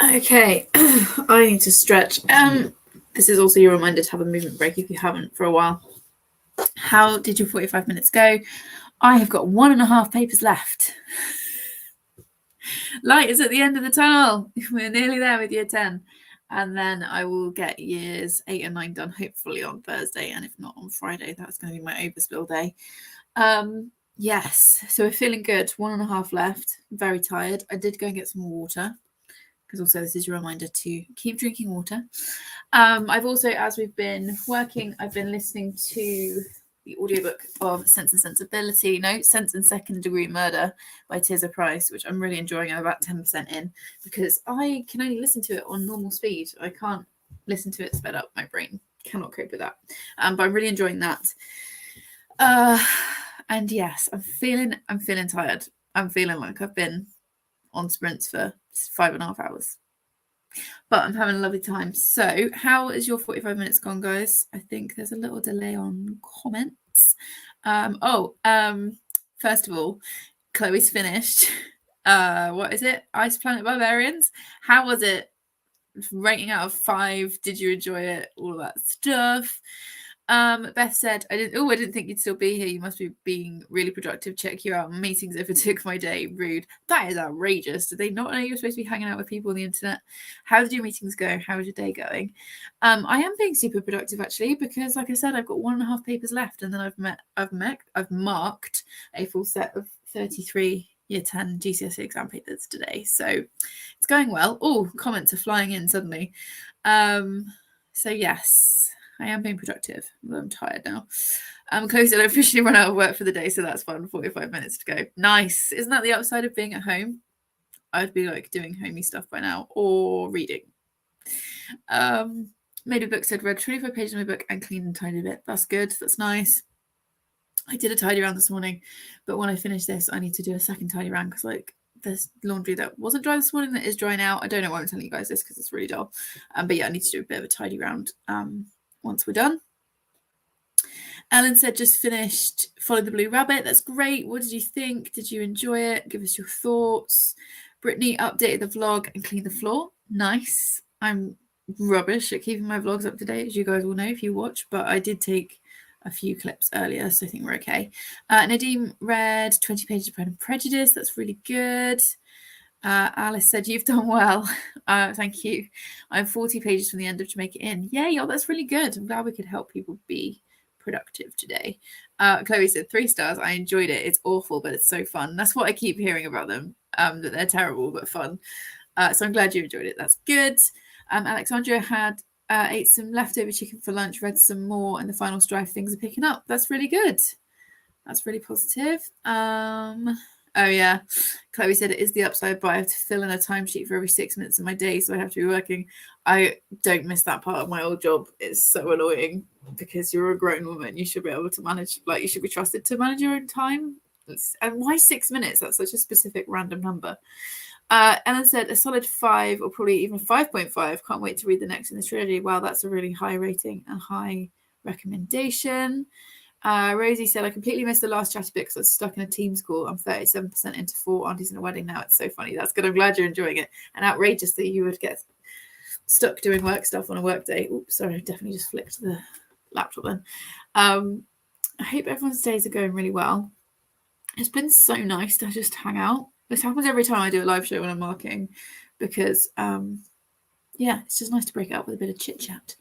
[SPEAKER 1] Okay, I need to stretch. This is also your reminder to have a movement break if you haven't for a while. How did your 45 minutes go? I have got 1.5 papers left. Light is at the end of the tunnel. We're nearly there with year 10. And then I will get years 8 and 9 done, hopefully on Thursday. And if not on Friday, that's going to be my overspill day. Yes, so we're feeling good. 1.5 left. Very tired. I did go and get some more water, because also this is your reminder to keep drinking water. I've also, as we've been working, I've been listening to the audiobook of Sense and Sensibility, Sense and Second Degree Murder by Tirzah Price, which I'm really enjoying. I'm about 10% in, because I can only listen to it on normal speed. I can't listen to it sped up. My brain cannot cope with that. But I'm really enjoying that. And yes, I'm feeling tired. I'm feeling like I've been on sprints for 5.5 hours. But I'm having a lovely time. So how is your 45 minutes gone, guys? I think there's a little delay on comments. First of all, Chloe's finished. What is it? Ice Planet Barbarians. How was it? Rating out of 5. Did you enjoy it? All of that stuff. Beth said, I didn't think you'd still be here. You must be being really productive. Check you out. Meetings overtook my day. Rude. That is outrageous. Did they not know you were supposed to be hanging out with people on the internet? How did your meetings go? How was your day going? I am being super productive, actually, because like I said, I've got 1.5 papers left, and then I've marked a full set of 33 year 10 GCSE exam papers today. So it's going well. Oh, comments are flying in suddenly. So yes, I am being productive, although I'm tired now. Chloe said I officially run out of work for the day, so that's fun. 45 minutes to go. Nice. Isn't that the upside of being at home? I'd be like doing homey stuff by now, or reading. Made a book said read 25 pages of my book and cleaned and tidied a bit. That's good. That's nice. I did a tidy round this morning, but when I finish this, I need to do a second tidy round, because like there's laundry that wasn't dry this morning that is dry now. I don't know why I'm telling you guys this, because it's really dull. But yeah, I need to do a bit of a tidy round once we're done. Ellen said just finished Follow the Blue Rabbit. That's great. What did you think? Did you enjoy it? Give us your thoughts. Brittany updated the vlog and cleaned the floor. Nice. I'm rubbish at keeping my vlogs up to date, as you guys will know if you watch, but I did take a few clips earlier, so I think we're okay. Nadeem read 20 pages of Pride and Prejudice. That's really good. Alice said, you've done well. Thank you. I'm 40 pages from the end of To Make It In. Yay, that's really good. I'm glad we could help people be productive today. Chloe said 3 stars. I enjoyed it. It's awful, but it's so fun. That's what I keep hearing about them, that they're terrible but fun. So I'm glad you enjoyed it. That's good. Alexandra had ate some leftover chicken for lunch, read some more, and the final strife things are picking up. That's really good. That's really positive. Oh yeah, Chloe said it is the upside, but I have to fill in a timesheet for every 6 minutes of my day, so I have to be working. I don't miss that part of my old job. It's so annoying, because you're a grown woman. You should be able to manage, like you should be trusted to manage your own time. And why 6 minutes? That's such a specific random number. Ellen said a solid 5, or probably even 5.5. Can't wait to read the next in the trilogy. Wow, that's a really high rating and high recommendation. Rosie said, I completely missed the last chatty bit because I was stuck in a Teams call. I'm 37% into 4 aunties in a wedding now. It's so funny. That's good. I'm glad you're enjoying it. And outrageous that you would get stuck doing work stuff on a work day. Oops, sorry, I definitely just flicked the laptop then. I hope everyone's days are going really well. It's been so nice to just hang out. This happens every time I do a live show when I'm marking, because yeah, it's just nice to break it up with a bit of chit chat.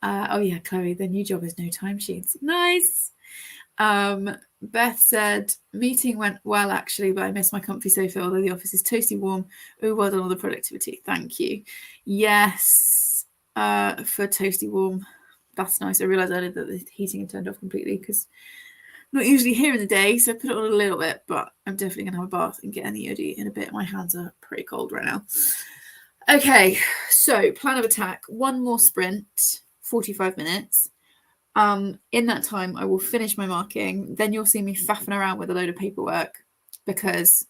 [SPEAKER 1] Oh yeah, Chloe, the new job is no timesheets. Nice. Beth said meeting went well actually, but I missed my comfy sofa, although the office is toasty warm. Oh, well done on the productivity. Thank you. Yes, for toasty warm. That's nice. I realised earlier that the heating had turned off completely, because I'm not usually here in the day, so I put it on a little bit, but I'm definitely going to have a bath and get an EOD in a bit. My hands are pretty cold right now. Okay, so plan of attack. 1 more sprint, 45 minutes. In that time, I will finish my marking. Then you'll see me faffing around with a load of paperwork, because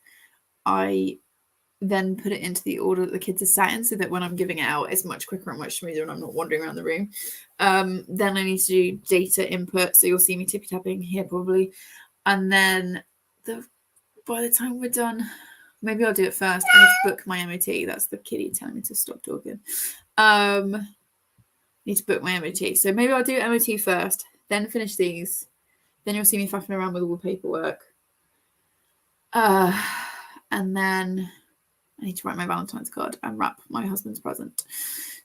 [SPEAKER 1] I then put it into the order that the kids are sat in, so that when I'm giving it out, it's much quicker and much smoother and I'm not wandering around the room. Then I need to do data input, so you'll see me tippy tapping here probably. And then by the time we're done, Maybe I'll do it first. I need to book my MOT. That's the kitty telling me to stop talking. Need to book my MOT. So maybe I'll do MOT first, then finish these. Then you'll see me faffing around with all the paperwork. And then I need to write my Valentine's card and wrap my husband's present.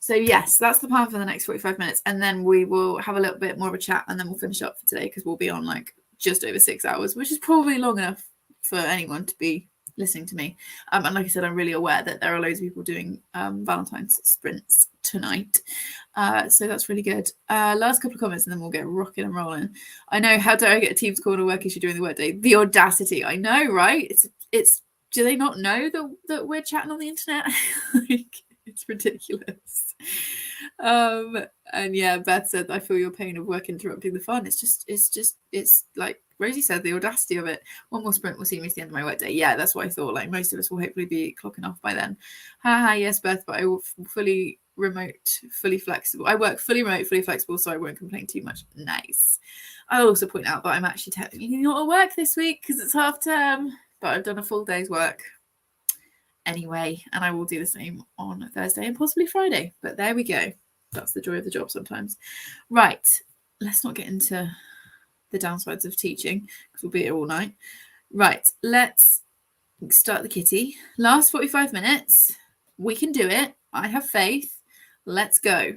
[SPEAKER 1] So yes, that's the plan for the next 45 minutes. And then we will have a little bit more of a chat and then we'll finish up for today because we'll be on like just over 6 hours, which is probably long enough for anyone to be listening to me. And like I said, I'm really aware that there are loads of people doing Valentine's sprints tonight. So that's really good. Last couple of comments and then we'll get rocking and rolling. I know, how dare I get a Teams call to work issue during the workday? The audacity. I know, right? It's do they not know that we're chatting on the internet? Like, it's ridiculous. And yeah, Beth said, I feel your pain of work interrupting the fun. It's like Rosie said, the audacity of it. One more sprint will see me to the end of my workday. Yeah, that's what I thought. Like, most of us will hopefully be clocking off by then. Yes, Beth, but I will fully remote, fully flexible. I work fully remote, fully flexible, so I won't complain too much. Nice. I'll also point out that I'm actually technically not at work this week because it's half term, but I've done a full day's work anyway, and I will do the same on Thursday and possibly Friday. But there we go. That's the joy of the job sometimes. Right, let's not get into the downsides of teaching because we'll be here all night. Right, let's start the kitty. Last 45 minutes. We can do it. I have faith. Let's go.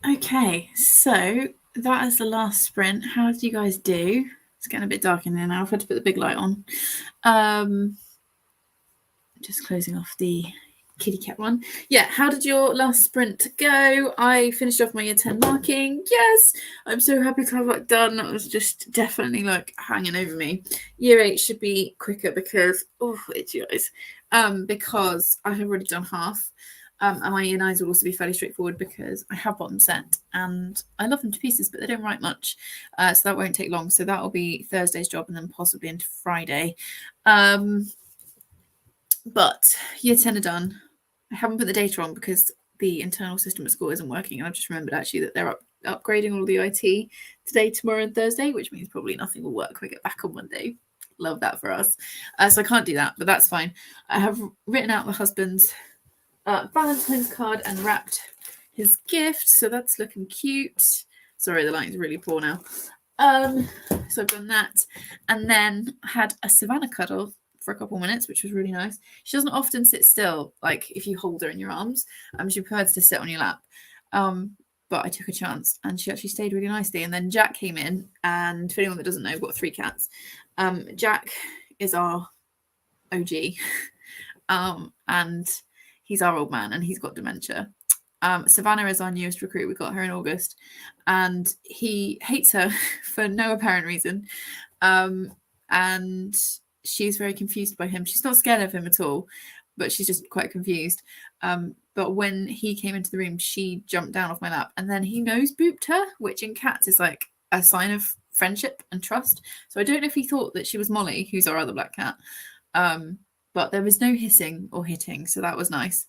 [SPEAKER 1] Okay, so that is the last sprint. How did you guys do? It's getting a bit dark in there now. I've had to put the big light on. Just closing off the kitty cat one. Yeah, how did your last sprint go? I finished off my year 10 marking. Yes, I'm so happy to have that done. That was just definitely like hanging over me. Year 8 should be quicker because, oh, it's yours. Because I have already done half. And my year 9s will also be fairly straightforward because I have bottom set and I love them to pieces, but they don't write much. So that won't take long. So that will be Thursday's job and then possibly into Friday. But year 10 are done. I haven't put the data on because the internal system at school isn't working. And I've just remembered actually that they're upgrading all the IT today, tomorrow, and Thursday, which means probably nothing will work when we get back on Monday. Love that for us. So I can't do that, but that's fine. I have written out my husband's Valentine's card and wrapped his gift. So that's looking cute. Sorry, the lighting's really poor now. So I've done that. And then had a Savannah cuddle for a couple of minutes, which was really nice. She doesn't often sit still, like if you hold her in your arms. She prefers to sit on your lap. But I took a chance and she actually stayed really nicely. And then Jack came in, and for anyone that doesn't know, I've got 3 cats. Jack is our OG. And he's our old man and he's got dementia. Savannah is our newest recruit. We got her in August and he hates her for no apparent reason. And she's very confused by him. She's not scared of him at all, but she's just quite confused. But when he came into the room, she jumped down off my lap and then he nose booped her, which in cats is like a sign of friendship and trust. So I don't know if he thought that she was Molly, who's our other black cat. But there was no hissing or hitting, so that was nice.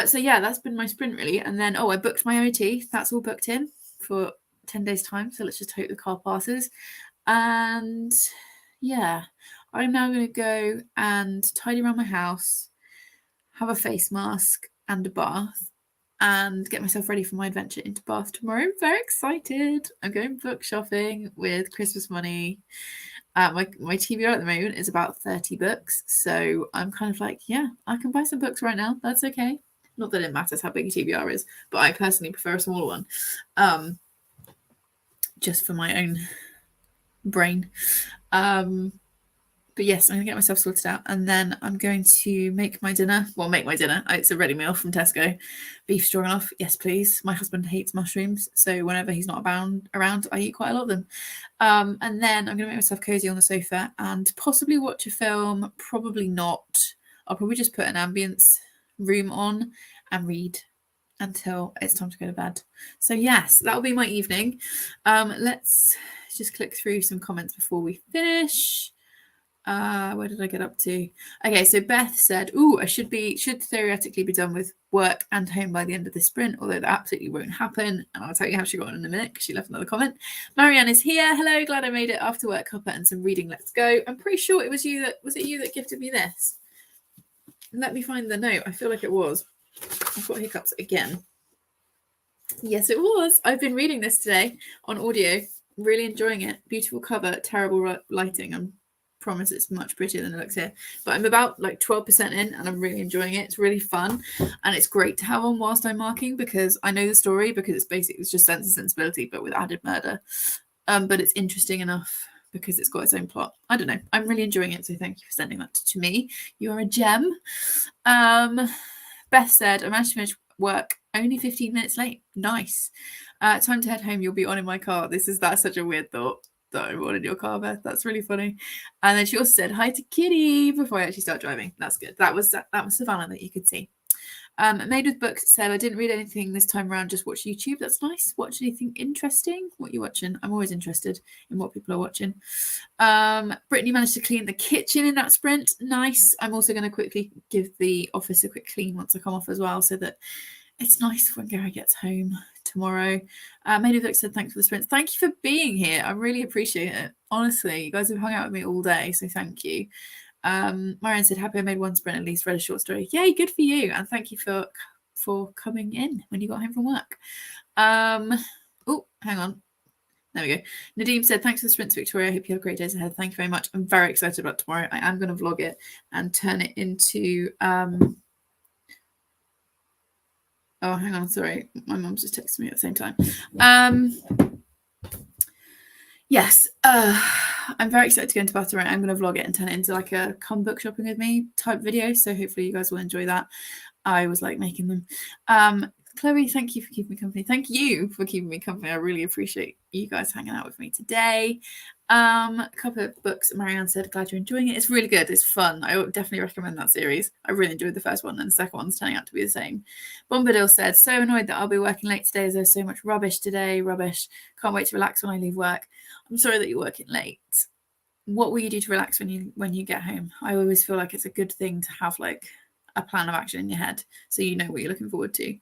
[SPEAKER 1] So yeah, that's been my sprint really. And then, I booked my OT. That's all booked in for 10 days time. So let's just hope the car passes. And yeah, I'm now going to go and tidy around my house, have a face mask and a bath, and get myself ready for my adventure into Bath tomorrow. I'm very excited. I'm going book shopping with Christmas money. My TBR at the moment is about 30 books. So I'm kind of like, yeah, I can buy some books right now. That's okay. Not that it matters how big a TBR is, but I personally prefer a smaller one. Just for my own brain. But yes, I'm going to get myself sorted out and then I'm going to make my dinner. Well, make my dinner. It's a ready meal from Tesco. Beef stroganoff. Yes, please. My husband hates mushrooms. So whenever he's not around, I eat quite a lot of them. And then I'm going to make myself cozy on the sofa and possibly watch a film. Probably not. I'll probably just put an ambience room on and read until it's time to go to bed. So yes, that'll be my evening. Let's just click through some comments before we finish. Where did I get up to? Okay, so Beth said, I should theoretically be done with work and home by the end of this sprint, although that absolutely won't happen. And I'll tell you how she got on in a minute because she left another comment. Marianne is here. Hello, glad I made it after work, cuppa and some reading. Let's go. I'm pretty sure it was you that gifted me this? Let me find the note. I feel like it was. I've got hiccups again. Yes, it was. I've been reading this today on audio. Really enjoying it. Beautiful cover, terrible lighting. I promise it's much prettier than it looks here. But I'm about like 12% in and I'm really enjoying it. It's really fun. And it's great to have on whilst I'm marking because I know the story because it's just Sense and Sensibility but with added murder. But it's interesting enough because it's got its own plot. I don't know. I'm really enjoying it. So thank you for sending that to me. You are a gem. Beth said, I managed to finish work only 15 minutes late. Nice. Time to head home. You'll be on in my car. That's such a weird thought that I'm on in your car, Beth. That's really funny. And then she also said hi to Kitty before I actually start driving. That's good. That was Savannah that you could see. Made with Books said, I didn't read anything this time around, just watch YouTube. That's nice. Watch anything interesting? What are you watching? I'm always interested in what people are watching. Brittany managed to clean the kitchen in that sprint. Nice. I'm also going to quickly give the office a quick clean once I come off as well, so that it's nice when Gary gets home tomorrow. Made with Books said, thanks for the sprint. Thank you for being here. I really appreciate it. Honestly, you guys have hung out with me all day, so thank you. Marianne said, happy I made one sprint at least, read a short story. Yay, good for you. And thank you for coming in when you got home from work. Hang on. There we go. Nadeem said, thanks for the sprints, Victoria. I hope you have great days ahead. Thank you very much. I'm very excited about tomorrow. I am going to vlog it and turn it into... Oh, hang on, sorry. My mum's just texted me at the same time. Yes, I'm very excited to go into Batarang. I'm going to vlog it and turn it into like a come book shopping with me type video. So hopefully you guys will enjoy that. I always like making them. Chloe, thank you for keeping me company. Thank you for keeping me company. I really appreciate you guys hanging out with me today. A couple of books. Marianne said, glad you're enjoying it. It's really good. It's fun. I would definitely recommend that series. I really enjoyed the first one, and the second one's turning out to be the same. Bombadil said, so annoyed that I'll be working late today as there's so much rubbish today. Rubbish. Can't wait to relax when I leave work. I'm sorry that you're working late. What will you do to relax when you get home? I always feel like it's a good thing to have like a plan of action in your head so you know what you're looking forward to.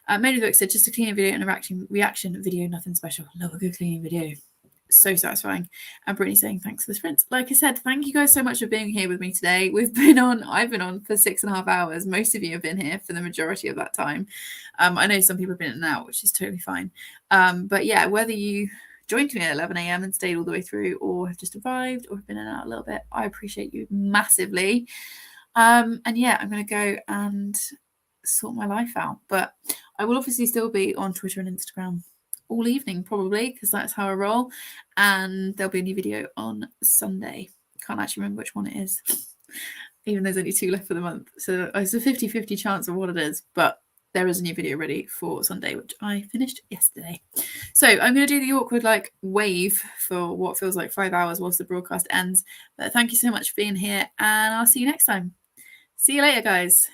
[SPEAKER 1] Many of the books said just a cleaning video and a reaction video, nothing special. Love a good cleaning video. So satisfying. And Brittany saying thanks for the sprint. Like I said, thank you guys so much for being here with me today. I've been on for 6.5 hours. Most of you have been here for the majority of that time. I know some people have been in and out, which is totally fine. But yeah, whether you joined me at 11 a.m. and stayed all the way through, or have just arrived, or have been in and out a little bit, I appreciate you massively. And yeah, I'm going to go and sort my life out. But I will obviously still be on Twitter and Instagram all evening, probably, because that's how I roll. And there'll be a new video on Sunday. Can't actually remember which one it is, even though there's only 2 left for the month. So it's a 50-50 chance of what it is. But there is a new video ready for Sunday, which I finished yesterday. So I'm going to do the awkward like wave for what feels like 5 hours whilst the broadcast ends. But thank you so much for being here, and I'll see you next time. See you later, guys.